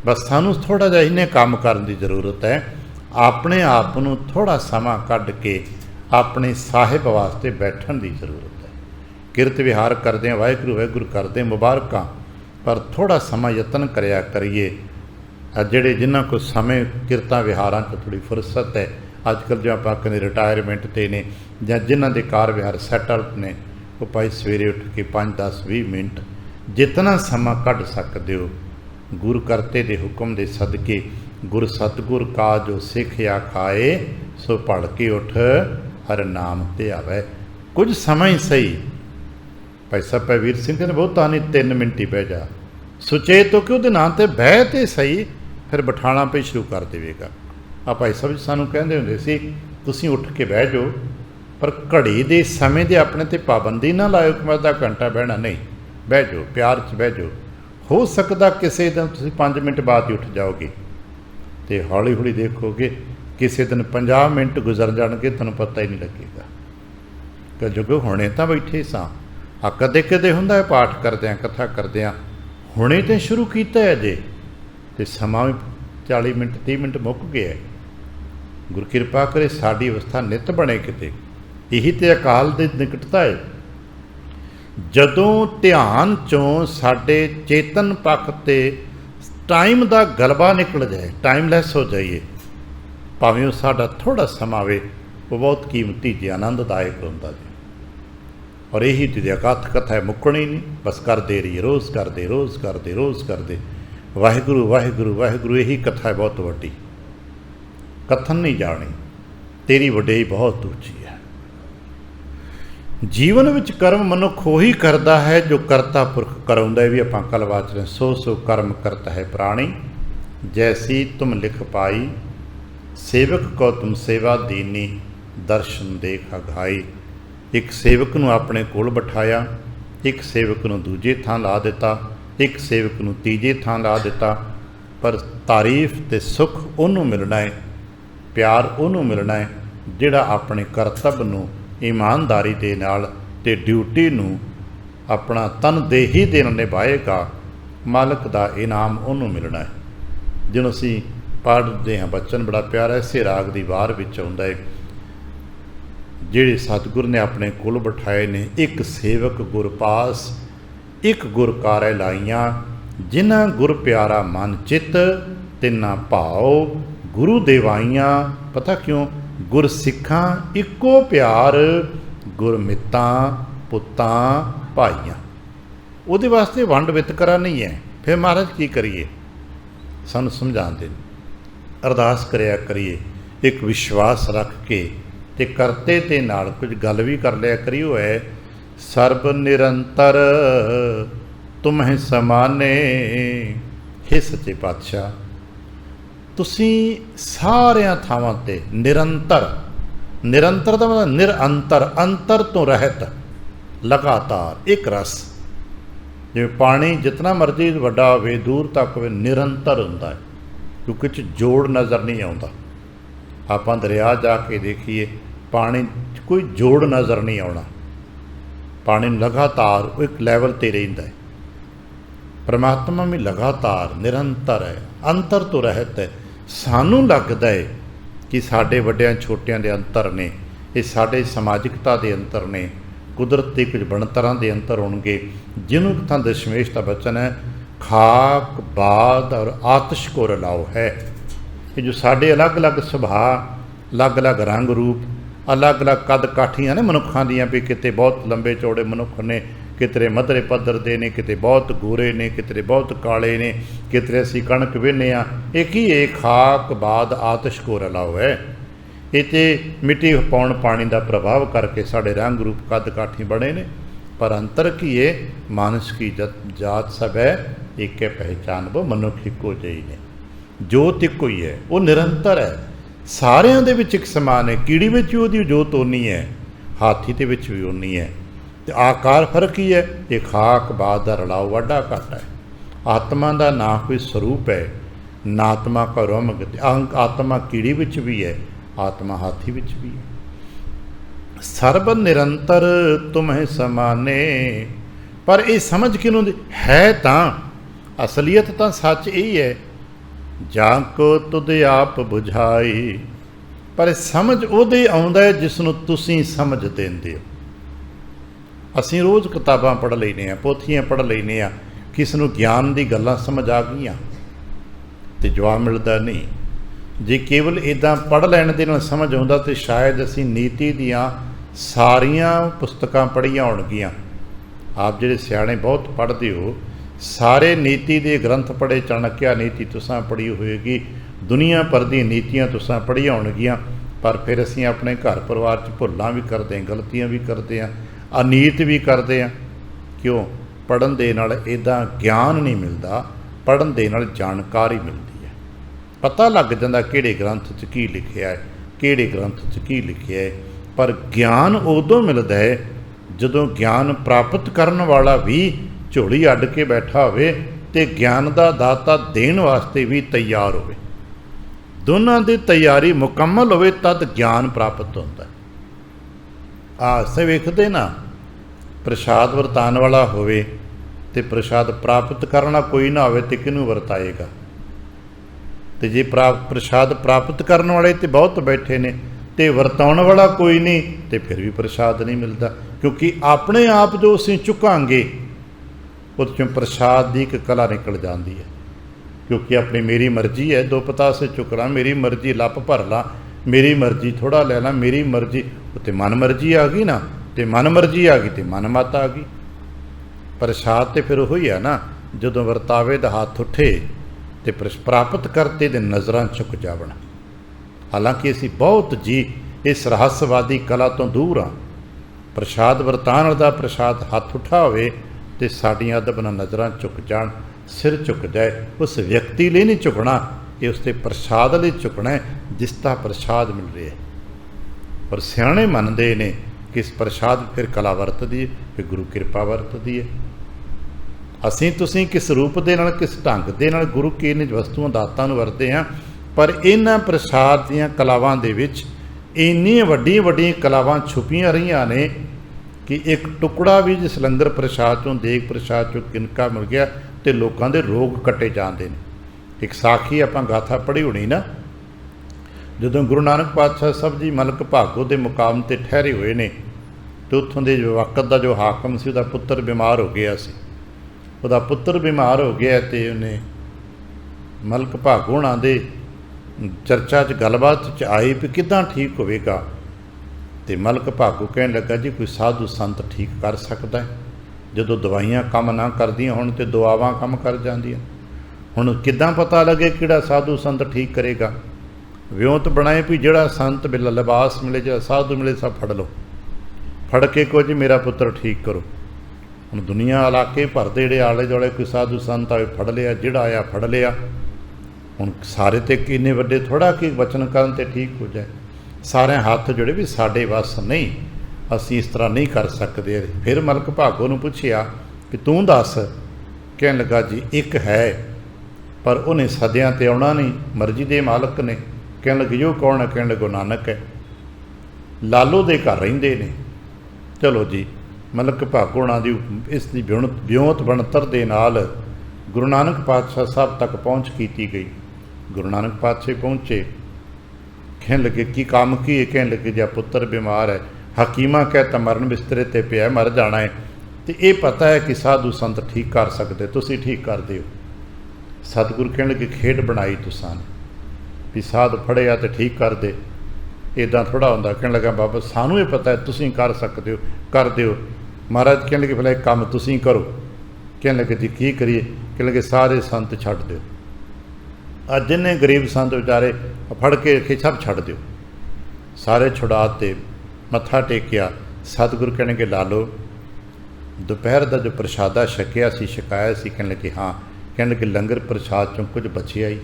बस सानू थोड़ा जिहा इन्हें काम करने की जरूरत है, अपने आप को थोड़ा समा कढ़ के अपने साहिब वास्ते बैठन की जरूरत है। किरत विहार करदे वाहिगुरू वाहिगुरू करदे मुबारकां, पर थोड़ा समा यतन करया करिए। जिहड़े जिन्हां को समय किरतां विहारां च थोड़ी फुरसत है, अजकल जो आप कहते रिटायरमेंट ते ने जां जिन्हां दे कार विहार सैटअप ने, वो भाई सवेरे उठ के 5 10 20 मिनट जितना समा कढ़ सकते हो, गुरु करते दे हुक्म दे सदके, गुर सतगुर का जो सिख आखाए सो पढ़ के उठ हर नाम ते आवे। कुछ समय सही, भाई साहब भाईवीर सिंह ने बहुत नहीं 3 मिनट ही बह जा, सुचेत हो कि वो नाम ते बह ते सही, फिर बिठाना पे शुरू कर देगा। आ भाई साहब सानू कहते होंदे सी तुसीं उठ के बह जाओ, पर घड़ी दे समय दे अपने ते पाबंदी ना लाओ कि मैं आधा घंटा बहना, नहीं बह जाओ, प्यार च बह जाओ। हो सकता किसी दिन तुसीं 5 मिनट बाद ही उठ जाओगे, तो हौली हौली देखोगे किसी दिन 50 मिनट गुजर जाएंगे, तुहानूं पता ही नहीं लगेगा कि जो हुणे तां बैठे सां। आ कदे कदे हुंदा है पाठ करदिआं कथा करदिआं हुणे तो शुरू किया है अजे, तो समा भी 40 मिनट 30 मिनट मुक गया, ਗੁਰ ਕਿਰਪਾ ਕਰੇ ਸਾਡੀ ਅਵਸਥਾ ਨਿਤ ਬਣੇ ਕਿਤੇ। ਇਹੀ ਤੇ ਅਕਾਲ ਦੀ ਨਿਕਟਤਾ ਹੈ। ਜਦੋਂ ਧਿਆਨ ਚੋਂ ਸਾਡੇ ਚੇਤਨ ਪੱਖ ਤੇ ਟਾਈਮ ਦਾ ਗਲਬਾ ਨਿਕਲ ਜਾਏ, ਟਾਈਮਲੈਸ ਹੋ ਜਾਈਏ, ਭਾਵੇਂ ਉਹ ਸਾਡਾ ਥੋੜ੍ਹਾ ਸਮਾਂ ਵੇ, ਉਹ ਬਹੁਤ ਕੀਮਤੀ ਜੀ, ਆਨੰਦਦਾਇਕ ਹੁੰਦਾ ਜੀ। ਔਰ ਇਹੀ ਤੇ ਅਕਥ ਕਥਾ ਹੈ, ਮੁੱਕਣੀ ਨਹੀਂ, ਬਸ ਕਰਦੇ ਰਹੀਏ, ਰੋਜ਼ ਕਰਦੇ, ਰੋਜ਼ ਕਰਦੇ, ਰੋਜ਼ ਕਰਦੇ, ਵਾਹਿਗੁਰੂ ਵਾਹਿਗੁਰੂ ਵਾਹਿਗੁਰੂ। ਇਹੀ ਕਥਾ ਹੈ ਬਹੁਤ ਵੱਡੀ, ਕਥਨ ਨਹੀਂ ਜਾਣੀ, ਤੇਰੀ ਵਡਿਆਈ ਬਹੁਤ ਉੱਚੀ ਹੈ। ਜੀਵਨ ਵਿੱਚ ਕਰਮ ਮਨੁੱਖ ਉਹੀ ਕਰਦਾ ਹੈ ਜੋ ਕਰਤਾ ਪੁਰਖ ਕਰਾਉਂਦਾ ਹੈ। ਵੀ ਆਪਾਂ ਕੱਲ੍ਹ ਵਾਚ ਰਹੇ, ਸੋ ਸੋ ਕਰਮ ਕਰਤਾ ਹੈ ਪ੍ਰਾਣੀ, ਜੈਸੀ ਤੁਮ ਲਿਖ ਪਾਈ, ਸੇਵਕ ਕੋ ਤੁਮ ਸੇਵਾ ਦੀਨੀ, ਦਰਸ਼ਨ ਦੇਖ ਅਘਾਈ। ਇੱਕ ਸੇਵਕ ਨੂੰ ਆਪਣੇ ਕੋਲ ਬਿਠਾਇਆ, ਇੱਕ ਸੇਵਕ ਨੂੰ ਦੂਜੇ ਥਾਂ ਲਾ ਦਿੱਤਾ, ਇੱਕ ਸੇਵਕ ਨੂੰ ਤੀਜੇ ਥਾਂ ਲਾ ਦਿੱਤਾ, ਪਰ ਤਾਰੀਫ ਤੇ ਸੁੱਖ ਉਹਨੂੰ ਮਿਲਣਾ ਹੈ, ਪਿਆਰ ਉਹਨੂੰ ਮਿਲਣਾ ਹੈ ਜਿਹੜਾ ਆਪਣੇ ਕਰਤੱਵ ਨੂੰ ਇਮਾਨਦਾਰੀ ਦੇ ਨਾਲ ਤੇ ਡਿਊਟੀ ਨੂੰ ਆਪਣਾ ਤਨਦੇਹੀ ਦੇ ਨਾਲ ਨਿਭਾਏਗਾ। ਮਾਲਕ ਦਾ ਇਨਾਮ ਉਹਨੂੰ ਮਿਲਣਾ ਹੈ। ਜਿਹਨੂੰ ਅਸੀਂ ਪੜ੍ਹਦੇ ਹਾਂ ਬਚਨ ਬੜਾ ਪਿਆਰਾ, ਇਸੇ ਰਾਗ ਦੀ ਵਾਰ ਵਿੱਚ ਆਉਂਦਾ ਹੈ, ਜਿਹੜੇ ਸਤਿਗੁਰ ਨੇ ਆਪਣੇ ਕੋਲ ਬਿਠਾਏ ਨੇ, ਇੱਕ ਸੇਵਕ ਗੁਰ ਪਾਸ, ਇੱਕ ਗੁਰ ਕਾਰੈ ਲਾਈਆਂ, ਜਿਨ੍ਹਾਂ ਗੁਰ ਪਿਆਰਾ ਮਨ ਚਿੱਤ, ਤਿੰਨਾ ਭਾਉ ਗੁਰੂ ਦੇਵਾਈਆਂ। ਪਤਾ ਕਿਉਂ? ਗੁਰ ਸਿੱਖਾਂ ਇੱਕੋ ਪਿਆਰ, ਗੁਰ ਮਿੱਤਾਂ ਪੁੱਤਾਂ ਭਾਈਆਂ। ਉਹਦੇ ਵਾਸਤੇ ਵੰਡ ਵਿਤਕਰਾ ਨਹੀਂ ਹੈ। ਫਿਰ ਮਹਾਰਾਜ ਕੀ ਕਰੀਏ? ਸਾਨੂੰ ਸਮਝਾਉਂਦੇ ਨੇ, ਅਰਦਾਸ ਕਰਿਆ ਕਰੀਏ ਇੱਕ ਵਿਸ਼ਵਾਸ ਰੱਖ ਕੇ, ਤੇ ਕਰਤੇ ਤੇ ਨਾਲ ਕੁਝ ਗੱਲ ਵੀ ਕਰ ਲਿਆ ਕਰੀਓ ਹੈ। ਸਰਬ ਨਿਰੰਤਰ ਤੁਮਹਿ ਸਮਾਨੇ, ਹੇ ਸੱਚੇ ਪਾਤਸ਼ਾਹ ਤੁਸੀਂ ਸਾਰਿਆਂ ਥਾਵਾਂ ਤੇ ਨਿਰੰਤਰ, ਨਿਰੰਤਰ ਦਾ ਮਤਲਬ ਨਿਰਅੰਤਰ, ਅੰਤਰ ਤੋਂ ਰਹਿਤ, ਲਗਾਤਾਰ ਇੱਕ ਰਸ। ਜਿਵੇਂ ਪਾਣੀ ਜਿਤਨਾ ਮਰਜ਼ੀ ਵੱਡਾ ਹੋਵੇ, ਦੂਰ ਤੱਕ ਹੋਵੇ, ਨਿਰੰਤਰ ਹੁੰਦਾ ਹੈ, ਕਿਉਂਕਿ ਇਹ 'ਚ ਜੋੜ ਨਜ਼ਰ ਨਹੀਂ ਆਉਂਦਾ। ਆਪਾਂ ਦਰਿਆ ਜਾ ਕੇ ਦੇਖੀਏ, ਪਾਣੀ 'ਚ ਕੋਈ ਜੋੜ ਨਜ਼ਰ ਨਹੀਂ ਆਉਣਾ, ਪਾਣੀ ਨੂੰ ਲਗਾਤਾਰ ਉਹ ਇੱਕ ਲੈਵਲ 'ਤੇ ਰਹਿੰਦਾ ਹੈ। ਪਰਮਾਤਮਾ ਵੀ ਲਗਾਤਾਰ ਨਿਰੰਤਰ ਹੈ, ਅੰਤਰ ਤੋਂ ਰਹਿਤ ਹੈ। ਸਾਨੂੰ ਲੱਗਦਾ ਹੈ ਕਿ ਸਾਡੇ ਵੱਡਿਆਂ ਛੋਟਿਆਂ ਦੇ ਅੰਤਰ ਨੇ, ਇਹ ਸਾਡੇ ਸਮਾਜਿਕਤਾ ਦੇ ਅੰਤਰ ਨੇ, ਕੁਦਰਤ ਦੇ ਕੁਝ ਬਣਤਰਾਂ ਦੇ ਅੰਤਰ ਹੋਣਗੇ। ਜਿਹਨੂੰ ਤਾਂ ਦਸ਼ਮੇਸ਼ ਦਾ ਬਚਨ ਹੈ, ਖਾਕ ਬਾਦ ਔਰ ਆਤਿਸ਼ ਕੋ ਰਲਾਓ ਹੈ। ਇਹ ਜੋ ਸਾਡੇ ਅਲੱਗ-ਅਲੱਗ ਸੁਭਾਅ, ਅਲੱਗ-ਅਲੱਗ ਰੰਗ ਰੂਪ, ਅਲੱਗ-ਅਲੱਗ ਕੱਦ ਕਾਠੀਆਂ ਨੇ ਮਨੁੱਖਾਂ ਦੀਆਂ, ਵੀ ਕਿਤੇ ਬਹੁਤ ਲੰਬੇ ਚੌੜੇ ਮਨੁੱਖ ਨੇ, ਕਿਤੇ ਮੱਧਰੇ ਪੱਧਰ ਦੇ ਨੇ, ਕਿਤੇ ਬਹੁਤ ਗੋਰੇ ਨੇ, ਕਿਤੇ ਬਹੁਤ ਕਾਲੇ ਨੇ, ਕਿਤੇ ਅਸੀਂ ਕਣਕ ਵਿਹਨੇ ਹਾਂ। ਇਹ ਕੀ ਇਹ ਖਾਕ ਬਾਦ ਆਤਿਸ਼ ਕੋ ਰਲਾਓ ਹੈ। ਇਹ ਤੇ ਮਿੱਟੀ ਪਾਉਣ ਪਾਣੀ ਦਾ ਪ੍ਰਭਾਵ ਕਰਕੇ ਸਾਡੇ ਰੰਗ ਰੂਪ ਕੱਦ ਕਾਠੀ ਬਣੇ ਨੇ, ਪਰ ਅੰਤਰ ਕੀ ਹੈ? ਮਾਨਸ ਕੀ ਜਾਤ ਸਭ ਹੈ ਏਕੇ ਪਹਿਚਾਨ, ਉਹ ਮਨੁੱਖ ਇੱਕੋ ਜਿਹੀ ਨੇ, ਜੋਤ ਇੱਕੋ ਹੀ ਹੈ, ਉਹ ਨਿਰੰਤਰ ਹੈ, ਸਾਰਿਆਂ ਦੇ ਵਿੱਚ ਇੱਕ ਸਮਾਨ ਹੈ। ਕੀੜੀ ਵਿੱਚ ਵੀ ਉਹਦੀ ਜੋਤ ਓਨੀ ਹੈ, ਹਾਥੀ ਦੇ ਵਿੱਚ ਵੀ ਓਨੀ ਹੈ, ਤੇ ਆਕਾਰ ਫਰਕ ਹੀ ਹੈ। ਇਹ ਖਾਕ ਬਾਦ ਦਾ ਰਲਾਓ ਵਾਢਾ ਘੱਟ ਹੈ। ਆਤਮਾ ਦਾ ਨਾ ਕੋਈ ਸਰੂਪ ਹੈ, ਨਾ ਆਤਮਾ ਕਾ ਰੋਮਗ, ਆਤਮਾ ਕੀੜੀ ਵਿੱਚ ਵੀ ਹੈ, ਆਤਮਾ ਹਾਥੀ ਵਿੱਚ ਵੀ ਹੈ। ਸਰਬ ਨਿਰੰਤਰ ਤੁਮਹਿ ਸਮਾਨੇ। ਪਰ ਇਹ ਸਮਝ ਕਿਹਨੂੰ ਦੀ ਹੈ? ਤਾਂ ਅਸਲੀਅਤ ਤਾਂ ਸੱਚ ਇਹੀ ਹੈ, ਜਾਂ ਕੋ ਤੁਧ ਆਪ ਬੁਝਾਈ। ਪਰ ਇਹ ਸਮਝ ਉਹਦੇ ਆਉਂਦਾ ਹੈ ਜਿਸ ਨੂੰ ਤੁਸੀਂ ਸਮਝ ਦਿੰਦੇ ਹੋ। ਅਸੀਂ ਰੋਜ਼ ਕਿਤਾਬਾਂ ਪੜ੍ਹ ਲੈਂਦੇ ਹਾਂ, ਪੋਥੀਆਂ ਪੜ੍ਹ ਲੈਂਦੇ ਹਾਂ, ਕਿਸ ਨੂੰ ਗਿਆਨ ਦੀ ਗੱਲਾਂ ਸਮਝ ਆ ਗਈਆਂ ਤੇ ਜਵਾਬ ਮਿਲਦਾ ਨਹੀਂ। ਜੇ ਕੇਵਲ ਇੱਦਾਂ ਪੜ੍ਹ ਲੈਣ ਦੇ ਨਾਲ ਸਮਝ ਆਉਂਦਾ ਤਾਂ ਸ਼ਾਇਦ ਅਸੀਂ ਨੀਤੀ ਦੀਆਂ ਸਾਰੀਆਂ ਪੁਸਤਕਾਂ ਪੜ੍ਹੀਆਂ ਹੋਣਗੀਆਂ। ਆਪ ਜਿਹੜੇ ਸਿਆਣੇ ਬਹੁਤ ਪੜ੍ਹਦੇ ਹੋ, ਸਾਰੇ ਨੀਤੀ ਦੇ ਗ੍ਰੰਥ ਪੜ੍ਹੇ, ਚਾਣਕਿਆ ਨੀਤੀ ਤੁਸੀਂ ਪੜ੍ਹੀ ਹੋਏਗੀ, ਦੁਨੀਆ ਭਰ ਦੀਆਂ ਨੀਤੀਆਂ ਤੁਸੀਂ ਪੜ੍ਹੀਆਂ ਹੋਣਗੀਆਂ। ਪਰ ਫਿਰ ਅਸੀਂ ਆਪਣੇ ਘਰ ਪਰਿਵਾਰ 'ਚ ਭੁੱਲਾਂ ਵੀ ਕਰਦੇ ਹਾਂ, ਗਲਤੀਆਂ ਵੀ ਕਰਦੇ ਹਾਂ, ਅਨੀਤ ਵੀ ਕਰਦੇ ਹਾਂ। ਕਿਉਂ? ਪੜ੍ਹਨ ਦੇ ਨਾਲ ਇੱਦਾਂ ਗਿਆਨ ਨਹੀਂ ਮਿਲਦਾ, ਪੜ੍ਹਨ ਦੇ ਨਾਲ ਜਾਣਕਾਰੀ ਮਿਲਦੀ ਹੈ। ਪਤਾ ਲੱਗ ਜਾਂਦਾ ਕਿਹੜੇ ਗ੍ਰੰਥ 'ਚ ਕੀ ਲਿਖਿਆ ਹੈ, ਕਿਹੜੇ ਗ੍ਰੰਥ 'ਚ ਕੀ ਲਿਖਿਆ ਹੈ। ਪਰ ਗਿਆਨ ਉਦੋਂ ਮਿਲਦਾ ਹੈ ਜਦੋਂ ਗਿਆਨ ਪ੍ਰਾਪਤ ਕਰਨ ਵਾਲਾ ਵੀ ਝੋਲੀ ਅੱਡ ਕੇ ਬੈਠਾ ਹੋਵੇ ਤੇ ਗਿਆਨ ਦਾ ਦਾਤਾ ਦੇਣ ਵਾਸਤੇ ਵੀ ਤਿਆਰ ਹੋਵੇ। ਦੋਨਾਂ ਦੀ ਤਿਆਰੀ ਮੁਕੰਮਲ ਹੋਵੇ ਤਦ ਗਿਆਨ ਪ੍ਰਾਪਤ ਹੁੰਦਾ। ਸੇ ਵੇਖਦੇ ਨਾ, ਪ੍ਰਸ਼ਾਦ ਵਰਤਾਉਣ ਵਾਲਾ ਹੋਵੇ ਤੇ ਪ੍ਰਸ਼ਾਦ ਪ੍ਰਾਪਤ ਕਰਨਾ ਕੋਈ ਨਾ ਹੋਵੇ ਤੇ ਕਿਹਨੂੰ ਵਰਤਾਏਗਾ? ਤੇ ਜੇ ਪ੍ਰਸ਼ਾਦ ਪ੍ਰਾਪਤ ਕਰਨ ਵਾਲੇ ਤੇ ਬਹੁਤ ਬੈਠੇ ਨੇ ਤੇ ਵਰਤਾਉਣ ਵਾਲਾ ਕੋਈ ਨਹੀਂ ਤੇ ਫਿਰ ਵੀ ਪ੍ਰਸ਼ਾਦ ਨਹੀਂ ਮਿਲਦਾ। ਕਿਉਂਕਿ ਆਪਣੇ ਆਪ ਜੋ ਅਸੀਂ ਝੁਕਾਂਗੇ ਉਹਦੇ ਚੋਂ ਪ੍ਰਸ਼ਾਦ ਦੀ ਇੱਕ ਕਲਾ ਨਿਕਲ ਜਾਂਦੀ ਹੈ। क्योंकि अपनी मेरी मर्जी है, दो पतासे चुक ला, मेरी मर्जी लप भर ला, मेरी मर्जी थोड़ा ले ला, मेरी मर्जी तो मन मर्जी आ गई ना, तो मन मर्जी आ गई तो मन मत आ गई। प्रसाद तो फिर वही है ना, जो वरतावे का हाथ उठे तो प्राप्त करते दे नज़रां झुक जावण। हालांकि असी बहुत जी इस रहस्यवादी कला तो दूर हाँ। प्रसाद वरतान का प्रसाद हाथ उठा होवे तो साडियां अदब नाल नज़रां झुक जाण, सिर झुक जाए। उस व्यक्ति लिए नहीं झुकना, ये उसके प्रसाद लिए झुकना है जिसका प्रसाद मिल रहा है। और सियाणे मनते ने कि इस प्रसाद फिर कला वरतदी है, फिर गुरु कृपा वरतदी है। असीं तुसीं किस रूप दे नाल, किस ढंग दे नाल गुरु की इन वस्तुओं दातां नूं वरतदे हां, पर इन्हां प्रसाद दीयां कलावां दे विच इन्नियां वड्डियां वड्डियां कलावां छुपियां रहियां ने कि एक टुकड़ा भी जिस लंगर प्रसाद चों, देग प्रसाद चों किनका मिल गया तो लोगों के रोग कटे जाते हैं। एक साखी आपां गाथा पढ़ी होनी ना, जदों गुरु नानक पातशाह साहब जी मलक भागो के मुकाम पर ठहरे हुए ने तो उत्थों के वक्त का जो हाकम से उसका पुत्र बीमार हो गया सी। उसका पुत्र बीमार हो गया तो उन्हें मलक भागो होना दे चर्चा च गलबात च आई भी किदां ठीक होवेगा। तो मलक भागो कहने लगा जी कोई साधु संत ठीक कर सकता है। जो दवाइयां काम ना करदियां होण ते दुआवां काम कर जांदियां। हुण किदां पता लगे किहड़ा साधु संत ठीक करेगा। विਉਂਤ बनाए भी जिहड़ा संत बिल लिबास मिले, जिहड़ा साधु मिले सब फड़ लो, फड़ के को जी मेरा पुत्र ठीक करो। हुण दुनिया इलाके भर दे जिहड़े आले दुआले कोई साधु संत आए फड़ लिया, जिहड़ा आया फड़ लिया। हुण सारे ते किन्ने वड्डे थोड़ा कि वचन करन ते ठीक हो जाए। सारे हाथ जुड़े भी साडे वस नहीं, असी इस तरह नहीं कर सकते। फिर मलक भागो नूं पुछया कि तू दस। कहन लगा जी एक है पर उन्हें सदियां ते आउणा नहीं, मर्जी दे मालक ने। कहन लगे जो कौन है? कहन लगे नानक है, लालो दे घर रहिंदे ने। चलो जी मलक भागो होणां दी इसकी विਉਂਤ ਬਣਤਰ दे नाल गुरु नानक पातशाह साहब तक पहुँच की गई। गुरु नानक पातशाह पहुँचे, कहन लगे की काम की है? कहन लगे जी पुत्र बीमार है, हकीमा कहता मरण बिस्तरे ते पिया, मर जाना है, तो ये पता है कि साधु संत ठीक कर सकते, तुसी ठीक कर दो। सतगुरु कहने लगे खेड बनाई तुसां ने भी साध फड़िया तो ठीक कर दे, इदां थोड़ा होंदा। कहने लगा बाबा सानू ये पता है तुसी कर सकते हो, कर दो। महाराज कहने लगे भला एक काम तुसी करो। कहने लगे जी की करिए? कहने लगे सारे संत छड्ड दो, अज जिन्ने गरीब संत बेचारे फड़ के रखे सब छड्ड दो। सारे छुड़ाते, मत्था टेकिया। सतगुरु कहने के ला लो दोपहर का जो प्रसादा छकिया सी, छकाया सी? कहने लगे हाँ। कहने लगे लंगर प्रसाद चों कुछ बचिया ही?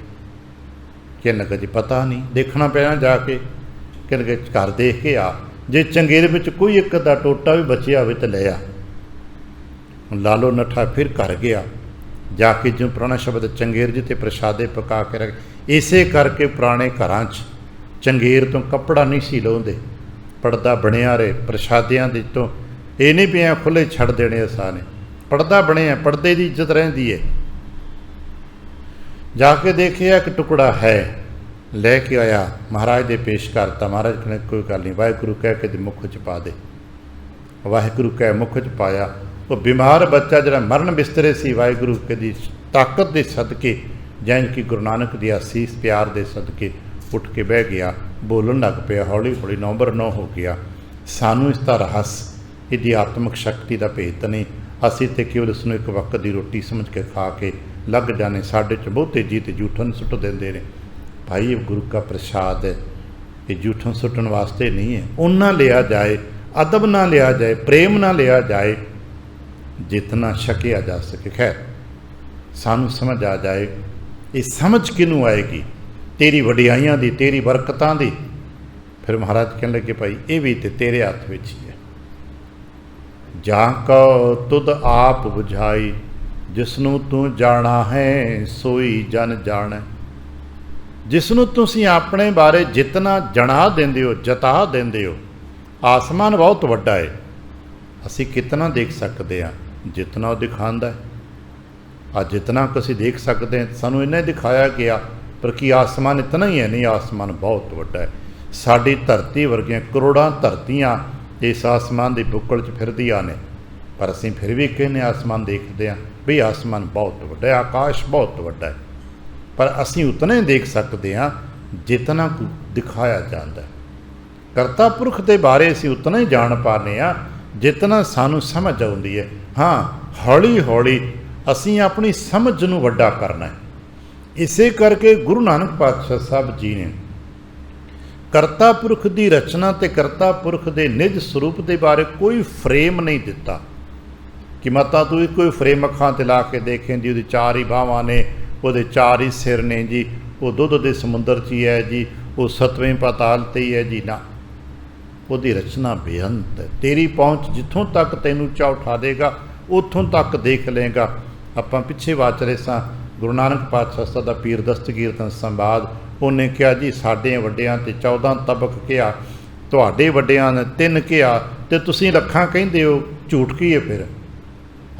कहने लगा जी पता नहीं, देखना पैना जाके। कहने लगे घर देख के आ, जे चंगेर में कोई एक अद्धा टोटा भी बचिया हो तो ले आ। लालो नठा फिर घर गया, जाके जो पुराना शब्द चंगेर जी ते प्रसादे पका के रख। इसे करके पुराने घरां चंगेर तो कपड़ा नहीं सी लाउंदे, पड़दा बनिया रहे प्रसादियां दे तो ये नहीं पिया खुले छड़ देने असाने, पड़दा बनिया, पड़दे की इज्जत रहिंदी है। जाके देखिया एक टुकड़ा है, लैके आया महाराज दे पेश करता। महाराज कहने कोई गल नहीं, वाहिगुरु कह के मुख च पा दे। वाहिगुरु कह मुख च पाया। वो बीमार बच्चा जरा मरण बिस्तरे से वाहिगुरु की ताकत के सदके, जैन कि गुरु नानक दी असीस प्यार के सदके उठ के बह गया, बोलन लग पिया, हौली हौली नंबर 9 हो गया। सानू इसका रहस, इसकी आत्मक शक्ति का भेत नहीं। असी तो केवल इसनूं एक वक्त की रोटी समझ के खा के लग जाने, साढ़े च बहुते जी तो जूठन सुट देंदे ने। भाई ये गुरु का प्रसाद है, ये जूठन सुटन वास्ते नहीं है। उन्ना लिया जाए, अदब ना लिया जाए, प्रेम ना लिया जाए, जितना छकिया जा सके। खैर सानू समझ आ जाए, ये समझ किनू आएगी? तेरी वडियाइयां दी, तेरी बरकतां दी। फिर महाराज कहने लगे भाई ये भी तो तेरे हाथ में ही है। जा को तुद आप बुझाई, जिसनू तू जाना है सोई जन जाने। जिसनू तुसी अपने बारे जितना जना देंदे हो, जता देंदे हो। आसमान बहुत वड्डा है, असी कितना देख सकते हैं जितना वो दिखाता है। आज जितना असी देख सकते हैं सानू इन्हें दिखाया गया, पर की आसमान इतना ही है? नहीं, आसमान बहुत वड्डा है। साडी धरती वर्गियां करोड़ां धरतियां इस आसमान की बुक्कल च फिरदियां ने, पर असीं फिर भी कहने आसमान देखते हैं भी आसमान बहुत वड्डा है, आकाश बहुत वड्डा है, पर असीं उतना ही देख सकते हैं जितना कुछ दिखाया जाता है। करता पुरख के बारे असीं उतना ही जान पाने आ जितना सानू समझ आउंदी है। हाँ, हौली हौली असीं अपनी समझ नूं वड्डा करना है। इसे करके गुरु नानक पातशाह साहब जी ने करता पुरख की रचना ते करता पुरख के निज स्वरूप के बारे कोई फ्रेम नहीं दिता कि मता तू कोई फ्रेम अखां ते ला के देखें जी, वो चार ही बाहां ने, वो चार ही सिर ने जी, वो दुध के समुंदर च ही है जी, वो सतवें पाताल ते ही है जी। ना, उसकी रचना बेअंत है। तेरी पहुँच जिथों तक तेनू चा उठा देगा उतों तक देख लेगा। आपां पिछे वाचरे सां गुरु नानक पातशाह साहब दा पीर दस्तगीरतन संवाद, उन्हें कहा जी साढ़े वड्डियां ते 14 तबक कहा, तुहाडे वड्डियां ने 3 कहा, तो तुसीं लखां कहिंदे हो, झूठ की है फिर?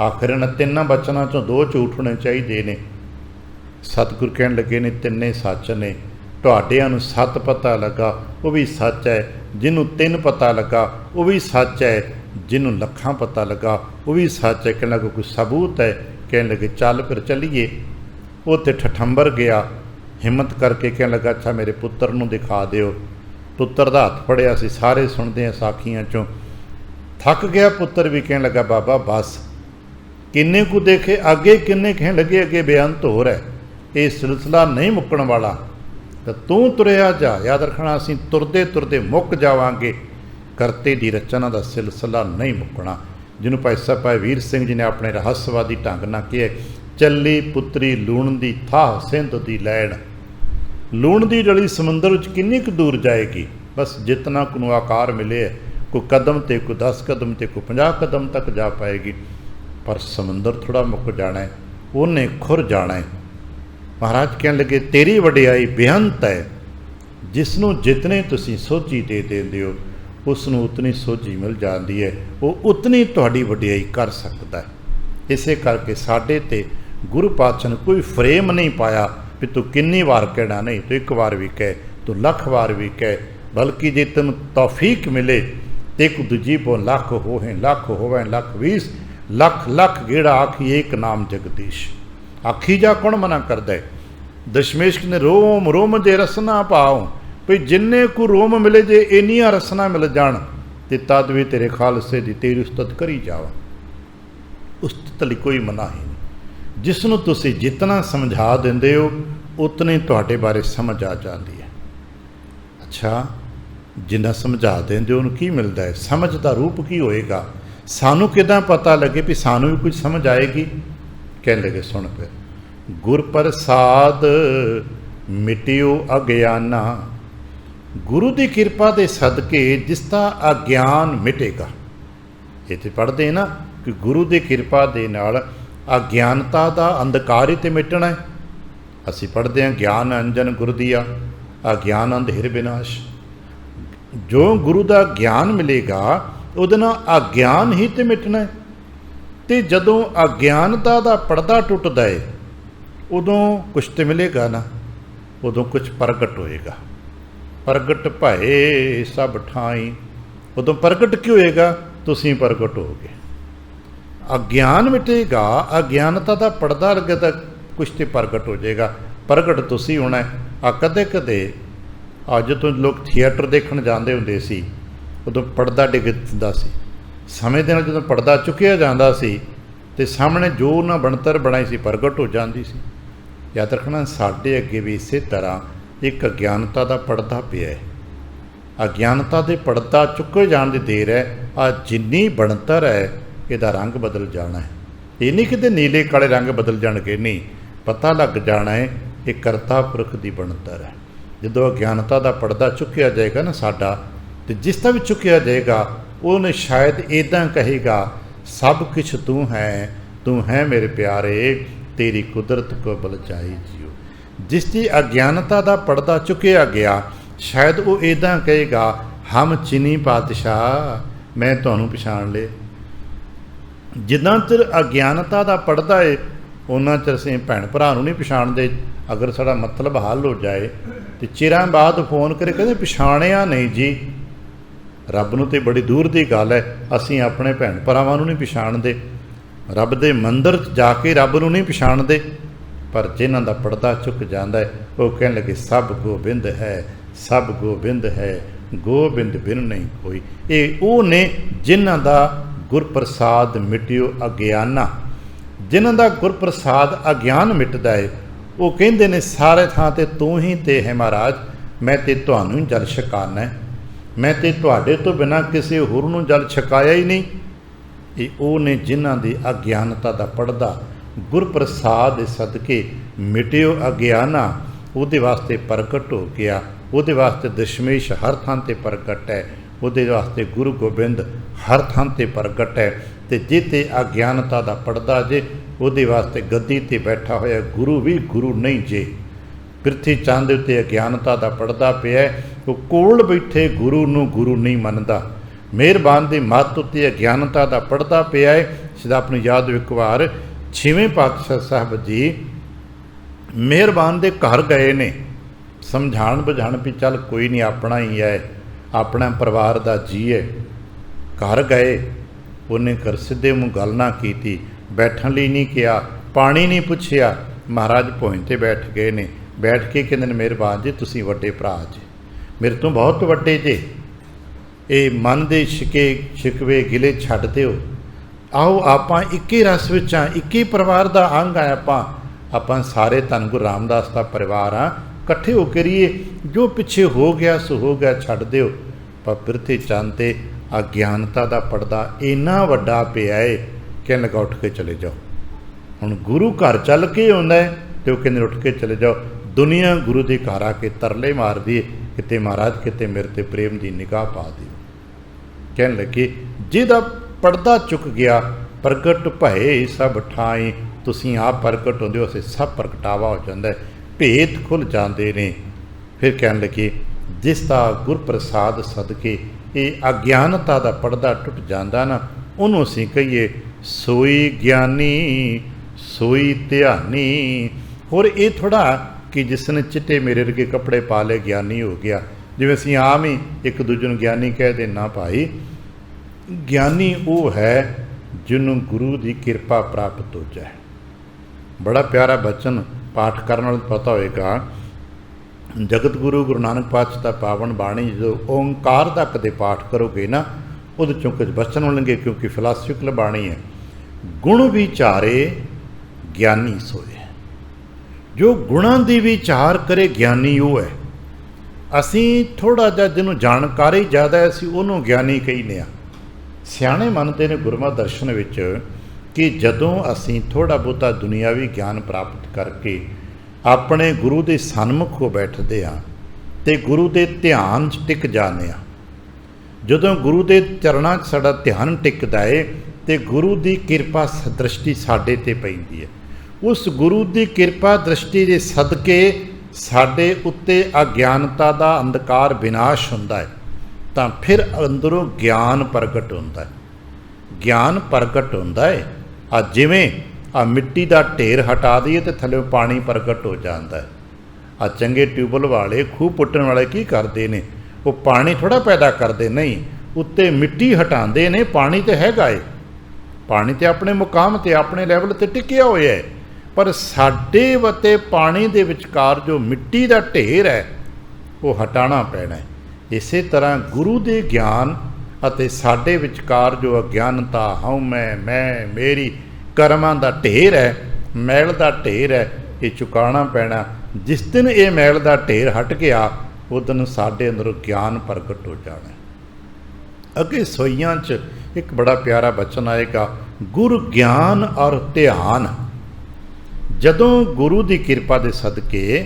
आखिर इन्हां 3 बचनां चों 2 झूठ होने चाहिए ने। सतगुर कहण लगे ने 3 सच ने। तुहाडिਆਂ नूं 7 पता लगा वो भी सच है, जिन्हों 3 पता लगा वो भी सच है, जिन्हों लखां पता लगा वो भी सच है। कहने लगे कोई सबूत है? कहने लगे चल फिर चलीए। उत्थे ठठंबर गया, हिम्मत करके कहने लगा अच्छा मेरे पुत्र नूं दिखा दिओ। पुत्र दा हत्थ फड़िया सी, सारे सुनते हैं साखियां चों। थक गया पुत्र भी, कहने लगा बाबा बस, किन्ने को देखे अगे किन्ने, कहने लगे अगे बेअंत हो रहा है, ये सिलसिला नहीं मुक्कण वाला, तो तू तुरया जा। याद रखना असीं तुरदे तुरदे मुक जावांगे, करते की रचना का सिलसिला नहीं मुक्कना। जिन्होंने भाई साहब भाई वीर सिंह जी ने अपने रहस्यवादी ढंग नाल कहा, चली पुत्री लूण दी थाह सिंध दी लैण। लूण दी डली समुंदर च किन्नी क दूर जाएगी? बस जितना को आकार मिले है, कोई कदम ते कोई 10 कदम ते कोई 50 कदम तक जा पाएगी, पर समुंदर थोड़ा मुक जाना है, उन्हें खुर जाना है। महाराज कहने लगे तेरी वडियाई बेअंत है, जिसनों जितने तुसीं सोझी दे देंदे हो उसनों उतनी सोझी मिल जाती है, वो उतनी तुहाडी वडियाई कर सकता है। इसे करके साडे ते गुरु पातशाह ने कोई फ्रेम नहीं पाया भी तू किन्नी वार कहना, नहीं तो 1 बार भी कह, तू लख बार भी कह, बल्कि जे तेन तौफीक मिले तो एक दूजी पो लख होवें, लख होवें, लख 20 लख लख गेड़ा आखी एक नाम जगदीश। आखी जा कौन मना करदा है? दशमेश ने रोम रोम जे रसना पाओ, भई जिन्ने को रोम मिले जे इनिया रसना मिल जान ते तद भी तेरे खालसे दी तेरी उस्तत करी जावा। उस्तत लई कोई मना ही नहीं। जिसनों तुसी जितना समझा देंदे हो उतनी तुहाडे बारे समझ आ जाती है। अच्छा, जिन्ना समझा देंदे हो उन्हें की मिलता है? समझ का रूप की होएगा? सानू किदां पता लगे भी सानू भी कुछ समझ आएगी? कहने लगे सुन फिर, गुर प्रसाद मिटियो अज्ञाना, गुरु की कृपा के सदके जिसका अज्ञान मिटेगा। ये तो पढ़ते हैं ना कि गुरु की कृपा के नाल अज्ञानता का अंधकार ही तो मिटना है। असी पढ़ते हैं ज्ञान अंजन गुरु दिया, अज्ञान अंधेर विनाश। जो गुरु का ज्ञान मिलेगा उहदे नाल अज्ञान ही तो मिटना है। तो जदों अज्ञानता का पड़दा टुटदा है उदों कुछ तो मिलेगा ना, उदों कुछ प्रगट होएगा। प्रगट भए सब ठाई, उदों प्रगट की होएगा? तुसीं प्रगट होगे। अज्ञान मिटेगा, अज्ञानता का पड़दा लगे तो कुछ तो प्रगट हो जाएगा। प्रगट तुसीं होना है। आ कदे कदे अज तो लोग थिएटर देखण जाते हुंदे सी, उदों पड़दा डिगदा सी। समय दे नाल जदों पड़दा चुकिया जाता सी ते सामने जो उन्हां बनतर बनाई सी प्रगट हो जाती सी। याद रखना साडे अगे भी इसे तरह एक अज्ञानता का पड़दा पिया है। अज्ञानता के पड़दा चुके जाने की देर है। आ जिन्नी बनतर है इसका रंग बदल जाना है। ये नहीं कि नीले काले रंग बदल जाएंगे, नहीं, पता लग जाना है ये करता पुरख की बनतर है। जो अज्ञानता का पड़दा चुकिया जाएगा ना साडा, तो जिसका भी चुकिया जाएगा उन्हें शायद इदां कहेगा सब कुछ तू है मेरे प्यारे, तेरी कुदरत को बलचाई जियो। जिसकी अज्ञानता का पड़दा चुकिया गया शायद वो इदां कहेगा हम चीनी पातशाह मैं तुहानूं पछाण ले। जिन्ना चिर अज्ञानता का पड़दा है ਉਹਨਾਂ ਚਿਰ ਅਸੀਂ ਭੈਣ ਭਰਾ ਨੂੰ ਨਹੀਂ ਪਛਾਣਦੇ। ਅਗਰ ਸਾਡਾ ਮਤਲਬ ਹੱਲ ਹੋ ਜਾਏ ਤੇ ਚਿਰਾਂ ਬਾਅਦ ਫੋਨ ਕਰੇ, ਕਹਿੰਦੇ ਪਛਾਣਿਆ ਨਹੀਂ ਜੀ। ਰੱਬ ਨੂੰ ਤੇ ਬੜੀ ਦੂਰ ਦੀ ਗੱਲ ਹੈ, ਅਸੀਂ ਆਪਣੇ ਭੈਣ ਭਰਾਵਾਂ ਨੂੰ ਨਹੀਂ ਪਛਾਣਦੇ। ਰੱਬ ਦੇ ਮੰਦਰ 'ਚ ਜਾ ਕੇ ਰੱਬ ਨੂੰ ਨਹੀਂ ਪਛਾਣਦੇ। ਪਰ ਜਿਨ੍ਹਾਂ ਦਾ ਪਰਦਾ ਚੁੱਕ ਜਾਂਦਾ ਹੈ ਉਹ ਕਹਿਣ ਲੱਗੇ ਸਭ ਗੋਬਿੰਦ ਹੈ, ਸਭ ਗੋਬਿੰਦ ਹੈ, ਗੋਬਿੰਦ ਬਿਨ ਨਹੀਂ ਕੋਈ। ਇਹ ਉਹ ਨੇ ਜਿਨ੍ਹਾਂ ਦਾ ਗੁਰਪ੍ਰਸਾਦ ਮਿਟਿਓ ਅਗਿਆਨਾ, ਜਿਨ੍ਹਾਂ ਦਾ ਗੁਰਪ੍ਰਸਾਦ ਅਗਿਆਨ ਮਿਟਦਾ ਹੈ। ਉਹ ਕਹਿੰਦੇ ਨੇ ਸਾਰੇ ਥਾਂ ਤੇ ਤੂੰ ਹੀ ਤੇ ਹੈ ਮਹਾਰਾਜ, ਮੈਂ ਤੇ ਤੁਹਾਨੂੰ ਹੀ ਜਲ ਛਕਾਣਾ ਹੈ, ਮੈਂ ਤੇ ਤੁਹਾਡੇ ਤੋਂ ਬਿਨਾਂ ਕਿਸੇ ਹੋਰ ਨੂੰ ਜਲ ਛਕਾਇਆ ਹੀ ਨਹੀਂ। ਇਹ ਉਹ ਨੇ ਜਿਨ੍ਹਾਂ ਦੀ ਅਗਿਆਨਤਾ ਦਾ ਪਰਦਾ ਗੁਰਪ੍ਰਸਾਦ ਦੇ ਸਦਕੇ ਮਿਟਿਓ ਅਗਿਆਨਾ ਉਹਦੇ ਵਾਸਤੇ ਪ੍ਰਗਟ ਹੋ ਗਿਆ। ਉਹਦੇ ਵਾਸਤੇ ਦਸ਼ਮੇਸ਼ ਹਰ ਥਾਂ 'ਤੇ ਪ੍ਰਗਟ ਹੈ, ਉਹਦੇ ਵਾਸਤੇ ਗੁਰੂ ਗੋਬਿੰਦ ਹਰ ਥਾਂ 'ਤੇ ਪ੍ਰਗਟ ਹੈ। ਅਤੇ ਜਿੱਥੇ ਅਗਿਆਨਤਾ ਦਾ ਪਰਦਾ ਜੇ ਉਹਦੇ ਵਾਸਤੇ ਗੱਦੀ 'ਤੇ ਬੈਠਾ ਹੋਇਆ ਗੁਰੂ ਵੀ ਗੁਰੂ ਨਹੀਂ ਜੇ। ਪ੍ਰਿਥੀ ਚੰਦ ਉੱਤੇ ਅਗਿਆਨਤਾ ਦਾ ਪਰਦਾ ਪਿਆ, ਉਹ ਕੋਲ ਬੈਠੇ ਗੁਰੂ ਨੂੰ ਗੁਰੂ ਨਹੀਂ ਮੰਨਦਾ। ਮਿਹਰਬਾਨ ਦੀ ਮੱਤ ਉੱਤੇ ਅਗਿਆਨਤਾ ਦਾ ਪਰਦਾ ਪਿਆ ਹੈ। ਸਦਾ ਆਪਣੀ ਯਾਦ ਇੱਕ ਵਾਰ 6ਵੇਂ ਪਾਤਸ਼ਾਹ ਸਾਹਿਬ ਜੀ ਮਿਹਰਬਾਨ ਦੇ ਘਰ ਗਏ ਨੇ, ਸਮਝਾਉਣ ਬੁਝਾਉਣ ਵੀ ਚੱਲ ਕੋਈ ਨਹੀਂ ਆਪਣਾ ਹੀ ਹੈ, ਆਪਣਾ ਪਰਿਵਾਰ ਦਾ ਜੀ ਹੈ। ਘਰ ਗਏ, ਉਹਨੇ ਘਰ ਸਿੱਧੇ ਮੂੰਹ ਗੱਲ ਨਾ ਕੀਤੀ, ਬੈਠਣ ਲਈ ਨਹੀਂ ਕਿਹਾ, ਪਾਣੀ ਨਹੀਂ ਪੁੱਛਿਆ। ਮਹਾਰਾਜ ਭੋਜਨ 'ਤੇ ਬੈਠ ਗਏ ਨੇ। ਬੈਠ ਕੇ ਕਹਿੰਦੇ ਨੇ ਮਿਹਰਬਾਨ ਜੀ ਤੁਸੀਂ ਵੱਡੇ ਭਰਾ ਜੇ, ਮੇਰੇ ਤੋਂ ਬਹੁਤ ਵੱਡੇ ਜੇ, ਇਹ ਮਨ ਦੇ ਸ਼ਿਕਵੇ ਗਿਲੇ ਛੱਡ ਦਿਓ। ਆਓ ਆਪਾਂ ਇੱਕੇ ਰਸ ਵਿੱਚ ਹਾਂ, ਇੱਕੇ ਪਰਿਵਾਰ ਦਾ ਅੰਗ ਆ। ਆਪਾਂ ਸਾਰੇ ਧੰਨ ਗੁਰੂ ਰਾਮਦਾਸ ਦਾ ਪਰਿਵਾਰ ਹਾਂ, ਇਕੱਠੇ ਹੋ ਕੇ ਰਹੀਏ। ਜੋ ਪਿੱਛੇ ਹੋ ਗਿਆ ਸੋ ਹੋ ਗਿਆ, ਛੱਡ ਦਿਓ। ਪਰ ਪ੍ਰਿਥੀ ਚੰਦ 'ਤੇ ਅਗਿਆਨਤਾ ਦਾ ਪਰਦਾ ਇੰਨਾ ਵੱਡਾ ਪਿਆ ਏ, ਕਹਿਣ ਲੱਗਾ ਉੱਠ ਕੇ ਚਲੇ ਜਾਓ। ਹੁਣ ਗੁਰੂ ਘਰ ਚੱਲ ਕੇ ਆਉਂਦਾ ਹੈ ਅਤੇ ਉਹ ਕਹਿੰਦੇ ਉੱਠ ਕੇ ਚਲੇ ਜਾਓ। ਦੁਨੀਆ ਗੁਰੂ ਦੇ ਘਰ ਆ ਕੇ ਤਰਲੇ ਮਾਰਦੀ ਹੈ, ਕਿਤੇ ਮਹਾਰਾਜ ਕਿਤੇ ਮੇਰੇ 'ਤੇ ਪ੍ਰੇਮ ਦੀ ਨਿਗਾਹ ਪਾ ਦਿਓ। ਕਹਿਣ ਲੱਗੇ ਜਿਹਦਾ ਪਰਦਾ ਚੁੱਕ ਗਿਆ, ਪ੍ਰਗਟ ਭਏ ਸਭ ਠਾਈ, ਤੁਸੀਂ ਆਪ ਪ੍ਰਗਟ ਹੁੰਦੇ ਹੋ, ਅਸੀਂ ਸਭ ਪ੍ਰਗਟਾਵਾ ਹੋ ਜਾਂਦਾ ਹੈ, ਭੇਦ ਖੁੱਲ੍ਹ ਜਾਂਦੇ ਨੇ। ਫਿਰ ਕਹਿਣ ਲੱਗੇ ਜਿਸ ਦਾ ਗੁਰਪ੍ਰਸਾਦ ਸਦਕੇ ਇਹ ਅਗਿਆਨਤਾ ਦਾ ਪਰਦਾ ਟੁੱਟ ਜਾਂਦਾ ਨਾ, ਉਹਨੂੰ ਅਸੀਂ ਕਹੀਏ ਸੋਈ ਗਿਆਨੀ ਸੋਈ ਧਿਆਨੀ। ਹੋਰ ਇਹ ਥੋੜ੍ਹਾ ਕਿ ਜਿਸ ਨੇ ਚਿੱਟੇ ਮੇਰੇ ਵਰਗੇ ਕੱਪੜੇ ਪਾ ਲਏ ਗਿਆਨੀ ਹੋ ਗਿਆ। ਜਿਵੇਂ ਅਸੀਂ ਆਮ ਹੀ ਇੱਕ ਦੂਜੇ ਨੂੰ ਗਿਆਨੀ ਕਹਿ ਦੇਣਾ। ਭਾਈ ਗਿਆਨੀ ਉਹ ਹੈ ਜਿਹਨੂੰ ਗੁਰੂ ਦੀ ਕਿਰਪਾ ਪ੍ਰਾਪਤ ਹੋ ਜਾਏ। ਬੜਾ ਪਿਆਰਾ ਬਚਨ ਪਾਠ ਕਰਨ ਨਾਲ ਪਤਾ ਹੋਏਗਾ, ਜਗਤ ਗੁਰੂ ਨਾਨਕ ਪਾਤਸ਼ਾਹ ਦਾ ਪਾਵਨ ਬਾਣੀ ਜਦੋਂ ਓਂਕਾਰ ਦਾ ਕਦੇ ਪਾਠ ਕਰੋਗੇ ਨਾ, ਉਹਦੇ 'ਚੋਂ ਕੁਝ ਬਚਨ ਹੋਣਗੇ, ਕਿਉਂਕਿ ਫਿਲਾਸਫਿਕਲ ਬਾਣੀ ਹੈ। ਗੁਣ ਵਿਚਾਰੇ ਗਿਆਨੀ ਸੋਏ, ਜੋ ਗੁਣਾਂ ਦੀ ਵਿਚਾਰ ਕਰੇ ਗਿਆਨੀ ਉਹ ਹੈ। ਅਸੀਂ ਥੋੜ੍ਹਾ ਜਿਹਾ ਜਿਹਨੂੰ ਜਾਣਕਾਰੀ ਜ਼ਿਆਦਾ ਹੈ ਅਸੀਂ ਉਹਨੂੰ ਗਿਆਨੀ ਕਹਿੰਦੇ ਹਾਂ। ਸਿਆਣੇ ਮੰਨਦੇ ਨੇ ਗੁਰਮਤਿ ਦਰਸ਼ਨ ਵਿੱਚ ਕਿ ਜਦੋਂ ਅਸੀਂ ਥੋੜ੍ਹਾ ਬਹੁਤਾ ਦੁਨਿਆਵੀ ਗਿਆਨ ਪ੍ਰਾਪਤ ਕਰਕੇ ਆਪਣੇ ਗੁਰੂ ਦੇ ਸਨਮੁਖ ਹੋ ਬੈਠਦੇ ਹਾਂ ਅਤੇ ਗੁਰੂ ਦੇ ਧਿਆਨ 'ਚ ਟਿਕ ਜਾਂਦੇ ਹਾਂ। ਜਦੋਂ ਗੁਰੂ ਦੇ ਚਰਨਾਂ 'ਚ ਸਾਡਾ ਧਿਆਨ ਟਿਕਦਾ ਹੈ ਅਤੇ ਗੁਰੂ ਦੀ ਕਿਰਪਾ ਦ੍ਰਿਸ਼ਟੀ ਸਾਡੇ 'ਤੇ ਪੈਂਦੀ ਹੈ। ਉਸ ਗੁਰੂ ਦੀ ਕਿਰਪਾ ਦ੍ਰਿਸ਼ਟੀ ਦੇ ਸਦਕੇ ਸਾਡੇ ਉੱਤੇ ਅਗਿਆਨਤਾ ਦਾ ਅੰਧਕਾਰ ਵਿਨਾਸ਼ ਹੁੰਦਾ ਹੈ, ਤਾਂ ਫਿਰ ਅੰਦਰੋਂ ਗਿਆਨ ਪ੍ਰਗਟ ਹੁੰਦਾ ਹੈ। ਗਿਆਨ ਪ੍ਰਗਟ ਹੁੰਦਾ ਹੈ। ਜਿਵੇਂ ਮਿੱਟੀ ਦਾ ਢੇਰ ਹਟਾ ਦਈਏ ਅਤੇ ਥੱਲੇ ਪਾਣੀ ਪ੍ਰਗਟ ਹੋ ਜਾਂਦਾ ਹੈ। ਚੰਗੇ ਟਿਊਬਵੈੱਲ ਵਾਲੇ, ਖੂਹ ਪੁੱਟਣ ਵਾਲੇ ਕੀ ਕਰਦੇ ਨੇ? ਉਹ ਪਾਣੀ ਥੋੜ੍ਹਾ ਪੈਦਾ ਕਰਦੇ ਨਹੀਂ, ਉੱਤੇ ਮਿੱਟੀ ਹਟਾਉਂਦੇ ਨੇ। ਪਾਣੀ ਤਾਂ ਹੈਗਾ ਏ, ਪਾਣੀ ਤਾਂ ਆਪਣੇ ਮੁਕਾਮ 'ਤੇ ਆਪਣੇ ਲੈਵਲ 'ਤੇ ਟਿਕਿਆ ਹੋਇਆ ਹੈ, ਪਰ ਸਾਡੇ ਵਤੇ ਪਾਣੀ ਦੇ ਵਿਚਕਾਰ ਜੋ ਮਿੱਟੀ ਦਾ ਢੇਰ ਹੈ ਉਹ ਹਟਾਉਣਾ ਪੈਣਾ ਹੈ। ਇਸੇ ਤਰ੍ਹਾਂ ਗੁਰੂ ਦੇ ਗਿਆਨ ਅਤੇ ਸਾਡੇ ਵਿਚਕਾਰ ਜੋ ਅਗਿਆਨਤਾ, ਹਉਮੈ, ਮੈਂ, ਮੇਰੀ, ਕਰਮਾਂ ਦਾ ਢੇਰ ਹੈ, ਮੈਲ ਦਾ ਢੇਰ ਹੈ, ਇਹ ਚੁਕਾਉਣਾ ਪੈਣਾ। ਜਿਸ ਦਿਨ ਇਹ ਮੈਲ ਦਾ ਢੇਰ ਹਟ ਗਿਆ, ਉਸ ਦਿਨ ਸਾਡੇ ਅੰਦਰੋਂ ਗਿਆਨ ਪ੍ਰਗਟ ਹੋ ਜਾਣਾ। ਅੱਗੇ ਸੋਈਆਂ 'ਚ ਇੱਕ ਬੜਾ ਪਿਆਰਾ ਬਚਨ ਆਏਗਾ, ਗੁਰ ਗਿਆਨ ਔਰ ਧਿਆਨ। ਜਦੋਂ ਗੁਰੂ ਦੀ ਕਿਰਪਾ ਦੇ ਸਦਕੇ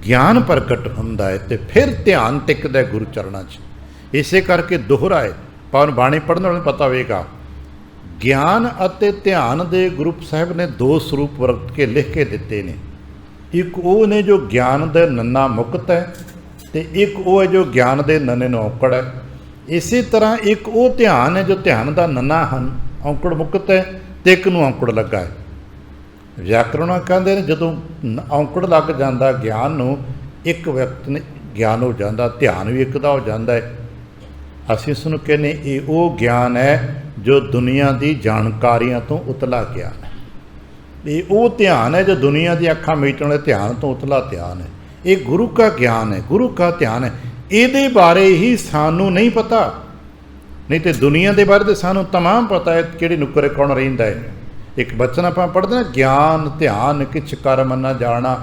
ਗਿਆਨ ਪ੍ਰਗਟ ਹੁੰਦਾ ਹੈ ਅਤੇ ਫਿਰ ਧਿਆਨ ਟਿਕਦਾ ਗੁਰੂ ਚਰਨਾਂ 'ਚ। ਇਸੇ ਕਰਕੇ ਦੋਹਰਾ ਹੈ। ਪਾਵਨ ਬਾਣੀ ਪੜ੍ਹਨ ਵਾਲੇ ਨੂੰ ਪਤਾ ਹੋਵੇਗਾ, ਗਿਆਨ ਅਤੇ ਧਿਆਨ ਦੇ ਗੁਰੂ ਸਾਹਿਬ ਨੇ ਦੋ ਸਰੂਪ ਵਰਤ ਕੇ ਲਿਖ ਕੇ ਦਿੱਤੇ ਨੇ। ਇੱਕ ਉਹ ਨੇ ਜੋ ਗਿਆਨ ਦੇ ਨੰਨਾ ਮੁਕਤ ਹੈ, ਅਤੇ ਇੱਕ ਉਹ ਹੈ ਜੋ ਗਿਆਨ ਦੇ ਨੰਨੇ ਨੂੰ ਔਕੜ ਹੈ। ਇਸੇ ਤਰ੍ਹਾਂ ਇੱਕ ਉਹ ਧਿਆਨ ਹੈ ਜੋ ਧਿਆਨ ਦਾ ਨੰਨਾ ਹਨ ਔਕੜ ਮੁਕਤ ਹੈ, ਅਤੇ ਇੱਕ ਨੂੰ ਔਕੜ ਲੱਗਾ ਹੈ। ਵਿਆਕਰਣ ਕਹਿੰਦੇ ਨੇ ਜਦੋਂ ਔਂਕੜ ਲੱਗ ਜਾਂਦਾ ਗਿਆਨ ਨੂੰ, ਇੱਕ ਵਿਅਕਤੀ ਨੇ ਗਿਆਨ ਹੋ ਜਾਂਦਾ, ਧਿਆਨ ਵੀ ਇੱਕ ਦਾ ਹੋ ਜਾਂਦਾ ਹੈ। ਅਸੀਂ ਇਸ ਨੂੰ ਕਹਿੰਦੇ ਇਹ ਉਹ ਗਿਆਨ ਹੈ ਜੋ ਦੁਨੀਆ ਦੀ ਜਾਣਕਾਰੀਆਂ ਤੋਂ ਉਤਲਾ ਗਿਆਨ ਹੈ। ਇਹ ਉਹ ਧਿਆਨ ਹੈ ਜੋ ਦੁਨੀਆ ਦੀ ਅੱਖਾਂ ਮੀਟਣ ਦੇ ਧਿਆਨ ਤੋਂ ਉਤਲਾ ਧਿਆਨ ਹੈ। ਇਹ ਗੁਰੂ ਕਾ ਗਿਆਨ ਹੈ, ਗੁਰੂ ਕਾ ਧਿਆਨ ਹੈ। ਇਹਦੇ ਬਾਰੇ ਹੀ ਸਾਨੂੰ ਨਹੀਂ ਪਤਾ, ਨਹੀਂ ਤੇ ਦੁਨੀਆ ਦੇ ਬਾਰੇ ਤਾਂ ਸਾਨੂੰ ਤਮਾਮ ਪਤਾ ਹੈ, ਕਿਹੜੀ ਨੁੱਕਰੇ ਕੌਣ ਰਹਿੰਦਾ ਹੈ। ਇੱਕ ਬਚਨ ਆਪਾਂ ਪੜ੍ਹਦੇ ਨਾ, ਗਿਆਨ ਧਿਆਨ ਕਿਛ ਕਰਮ ਨਾ ਜਾਣਾ।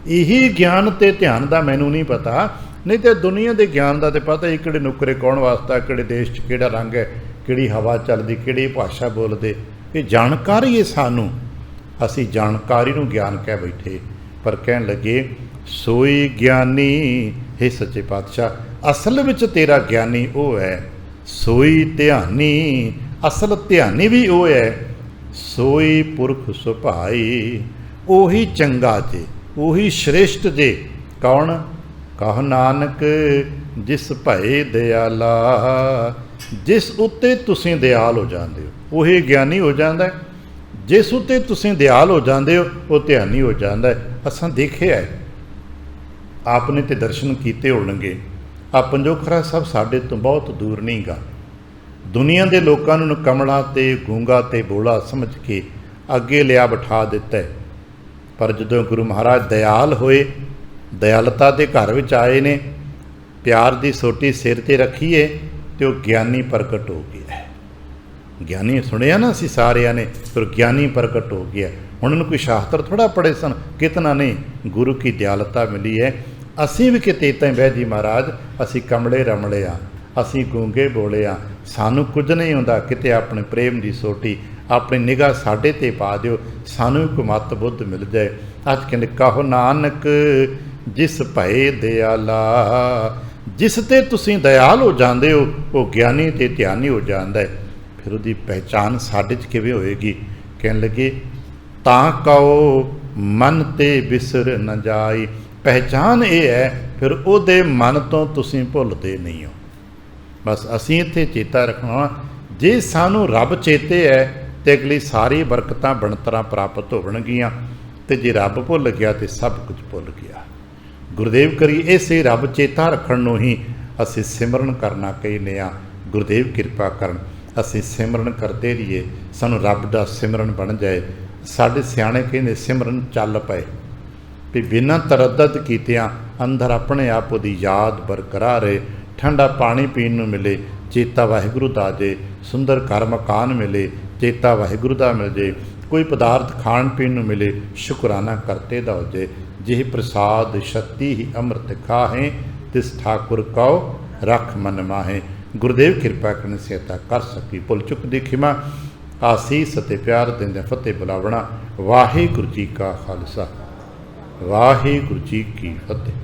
ਇਹੀ ਗਿਆਨ ਤੇ ਧਿਆਨ ਦਾ ਮੈਨੂੰ ਨਹੀਂ ਪਤਾ, ਨਹੀਂ ਤੇ ਦੁਨੀਆ ਦੇ ਗਿਆਨ ਦਾ ਤੇ ਪਤਾ ਹੀ, ਕਿਹੜੇ ਨੁੱਕਰੇ ਕੌਣ ਵਾਸਤਾ, ਕਿਹੜੇ ਦੇਸ਼ 'ਚ ਕਿਹੜਾ ਰੰਗ ਹੈ, ਕਿਹੜੀ ਹਵਾ ਚੱਲਦੀ, ਕਿਹੜੀ ਭਾਸ਼ਾ ਬੋਲਦੇ। ਇਹ ਜਾਣਕਾਰੀ ਹੈ ਸਾਨੂੰ, ਅਸੀਂ ਜਾਣਕਾਰੀ ਨੂੰ ਗਿਆਨ ਕਹਿ ਬੈਠੇ। ਪਰ ਕਹਿਣ ਲੱਗੇ ਸੋਈ ਗਿਆਨੀ ਹੈ ਸੱਚੇ ਪਾਤਸ਼ਾਹ। ਅਸਲ ਵਿੱਚ ਤੇਰਾ ਗਿਆਨੀ ਉਹ ਹੈ, ਸੋਈ ਧਿਆਨੀ। ਅਸਲ ਧਿਆਨੀ ਵੀ ਉਹ ਹੈ, ਸੋਈ ਪੁਰਖ ਸੁਭਾਈ। ਉਹੀ ਚੰਗਾ ਜੇ, ਉਹੀ ਸ਼੍ਰੇਸ਼ਟ ਜੇ। ਕੌਣ? ਕਹ ਨਾਨਕ ਜਿਸ ਭਏ ਦਿਆਲਾ। ਜਿਸ ਉੱਤੇ ਤੁਸੀਂ ਦਿਆਲ ਹੋ ਜਾਂਦੇ ਹੋ ਉਹੀ ਗਿਆਨੀ ਹੋ ਜਾਂਦਾ ਹੈ। ਜਿਸ ਉੱਤੇ ਤੁਸੀਂ ਦਿਆਲ ਹੋ ਜਾਂਦੇ ਹੋ ਉਹ ਧਿਆਨੀ ਹੋ ਜਾਂਦਾ ਹੈ। ਅਸਾਂ ਦੇਖਿਆ ਹੈ, ਆਪਨੇ ਤੇ ਦਰਸ਼ਨ ਕੀਤੇ ਹੋਣਗੇ। ਆ ਪੰਜੋਖਰਾ ਸਾਹਿਬ ਸਾਡੇ ਤੋਂ ਬਹੁਤ ਦੂਰ ਨਹੀਂ ਗਾ। ਦੁਨੀਆ ਦੇ ਲੋਕਾਂ ਨੂੰ ਕਮਲਾ ਤੇ ਗੂੰਗਾ ਤੇ ਬੋਲਾ ਸਮਝ ਕੇ ਅੱਗੇ ਲਿਆ ਬਿਠਾ ਦਿੱਤਾ ਹੈ। ਪਰ ਜਦੋਂ ਗੁਰੂ ਮਹਾਰਾਜ ਦਿਆਲ ਹੋਏ, ਦਿਆਲਤਾ ਦੇ ਘਰ ਵਿੱਚ ਆਏ ਨੇ, ਪਿਆਰ ਦੀ ਸੋਟੀ ਸਿਰ 'ਤੇ ਰੱਖੀਏ ਤੇ ਉਹ ਗਿਆਨੀ ਪ੍ਰਗਟ ਹੋ ਗਿਆ। ਗਿਆਨੀ ਸੁਣਿਆ ਨਾ ਅਸੀਂ ਸਾਰਿਆਂ ਨੇ, ਫਿਰ ਗਿਆਨੀ ਪ੍ਰਗਟ ਹੋ ਗਿਆ। ਹੁਣ ਉਹਨੂੰ ਕੋਈ ਸ਼ਾਸਤਰ ਥੋੜ੍ਹਾ ਪੜ੍ਹੇ ਸਨ, ਕਿਤਨਾ ਨਹੀਂ, ਗੁਰੂ ਕੀ ਦਿਆਲਤਾ ਮਿਲੀ ਹੈ। ਅਸੀਂ ਵੀ ਕਿਤੇ ਤਾਂ ਬਹਿ ਜੀ ਮਹਾਰਾਜ, ਅਸੀਂ ਕਮਲੇ ਰਮਲੇ ਆ, ਅਸੀਂ ਗੂੰਗੇ ਬੋਲੇ ਆ, ਸਾਨੂੰ ਕੁਝ ਨਹੀਂ ਹੁੰਦਾ। ਕਿਤੇ ਆਪਣੇ ਪ੍ਰੇਮ ਦੀ ਸੋਟੀ, ਆਪਣੀ ਨਿਗਾਹ ਸਾਡੇ 'ਤੇ ਪਾ ਦਿਓ, ਸਾਨੂੰ ਕੋਈ ਮੱਤ ਬੁੱਧ ਮਿਲ ਜਾਏ। ਅੱਜ ਕਹਿੰਦੇ ਕਹੋ ਨਾਨਕ ਜਿਸ ਭਏ ਦਿਆਲਾ। ਜਿਸ 'ਤੇ ਤੁਸੀਂ ਦਿਆਲ ਹੋ ਜਾਂਦੇ ਹੋ ਉਹ ਗਿਆਨੀ ਤੇ ਧਿਆਨੀ ਹੋ ਜਾਂਦਾ ਹੈ। ਫਿਰ ਉਹਦੀ ਪਹਿਚਾਣ ਸਾਡੇ 'ਚ ਕਿਵੇਂ ਹੋਏਗੀ? ਕਹਿਣ ਲੱਗੇ ਤਾਂ ਕਹੋ ਮਨ ਤੇ ਬਿਸਰ ਨਾ ਜਾਈ। ਪਹਿਚਾਣ ਇਹ ਹੈ ਫਿਰ ਉਹਦੇ ਮਨ ਤੋਂ ਤੁਸੀਂ ਭੁੱਲਦੇ ਨਹੀਂ ਹੋ। ਬਸ ਅਸੀਂ ਇੱਥੇ ਚੇਤਾ ਰੱਖਣਾ, ਜੇ ਸਾਨੂੰ ਰੱਬ ਚੇਤੇ ਹੈ ਤੇ ਅਗਲੀ ਸਾਰੀ ਬਰਕਤਾਂ ਬਣਤਰਾਂ ਪ੍ਰਾਪਤ ਹੋਣਗੀਆਂ, ਤੇ ਜੇ ਰੱਬ ਭੁੱਲ ਗਿਆ ਤੇ ਸਭ ਕੁਝ ਭੁੱਲ ਗਿਆ। ਗੁਰਦੇਵ ਕਰੀ ਇਸੇ ਰੱਬ ਚੇਤਾ ਰੱਖਣ ਨੂੰ ਹੀ ਅਸੀਂ ਸਿਮਰਨ ਕਰਨਾ ਕਹਿੰਦੇ ਹਾਂ। ਗੁਰਦੇਵ ਕਿਰਪਾ ਕਰਨ, ਅਸੀਂ ਸਿਮਰਨ ਕਰਦੇ ਰਹੀਏ, ਸਾਨੂੰ ਰੱਬ ਦਾ ਸਿਮਰਨ ਬਣ ਜਾਏ। ਸਾਡੇ ਸਿਆਣੇ ਕਹਿੰਦੇ ਸਿਮਰਨ ਚੱਲ ਪਏ ਵੀ ਬਿਨਾਂ ਤਰੱਦਦ ਕੀਤਿਆਂ ਅੰਦਰ ਆਪਣੇ ਆਪ ਉਹਦੀ ਯਾਦ ਬਰਕਰਾਰ ਰਹੇ। ਠੰਡਾ ਪਾਣੀ ਪੀਣ ਨੂੰ ਮਿਲੇ, ਚੇਤਾ ਵਾਹਿਗੁਰੂ ਦਾ ਜੇ। ਸੁੰਦਰ ਘਰ ਮਕਾਨ ਮਿਲੇ, ਚੇਤਾ ਵਾਹਿਗੁਰੂ ਦਾ ਮਿਲ ਜੇ। ਕੋਈ ਪਦਾਰਥ ਖਾਣ ਪੀਣ ਨੂੰ ਮਿਲੇ, ਸ਼ੁਕਰਾਨਾ ਕਰਤੇ ਦਾ ਹੋ ਜੇ। ਜਿਹ ਪ੍ਰਸਾਦ ਸ਼ਕਤੀ ਹੀ ਅੰਮ੍ਰਿਤ ਖਾਹੇ, ਤਿਸ ਠਾਕੁਰ ਕਉ ਰਖ ਮਨ ਮਾਹੇ। ਗੁਰਦੇਵ ਕਿਰਪਾ ਕਰਨ ਸਹਾਇਤਾ ਕਰ ਸਕੀ। ਭੁੱਲ ਚੁੱਕ ਦੀ ਖਿਮਾ, ਆਸੀਸ ਅਤੇ ਪਿਆਰ ਦਿੰਦੇ ਫਤਿਹ ਬੁਲਾਵਣਾ। ਵਾਹਿਗੁਰੂ ਜੀ ਕਾ ਖਾਲਸਾ, ਵਾਹਿਗੁਰੂ ਜੀ ਕੀ ਫਤਿਹ।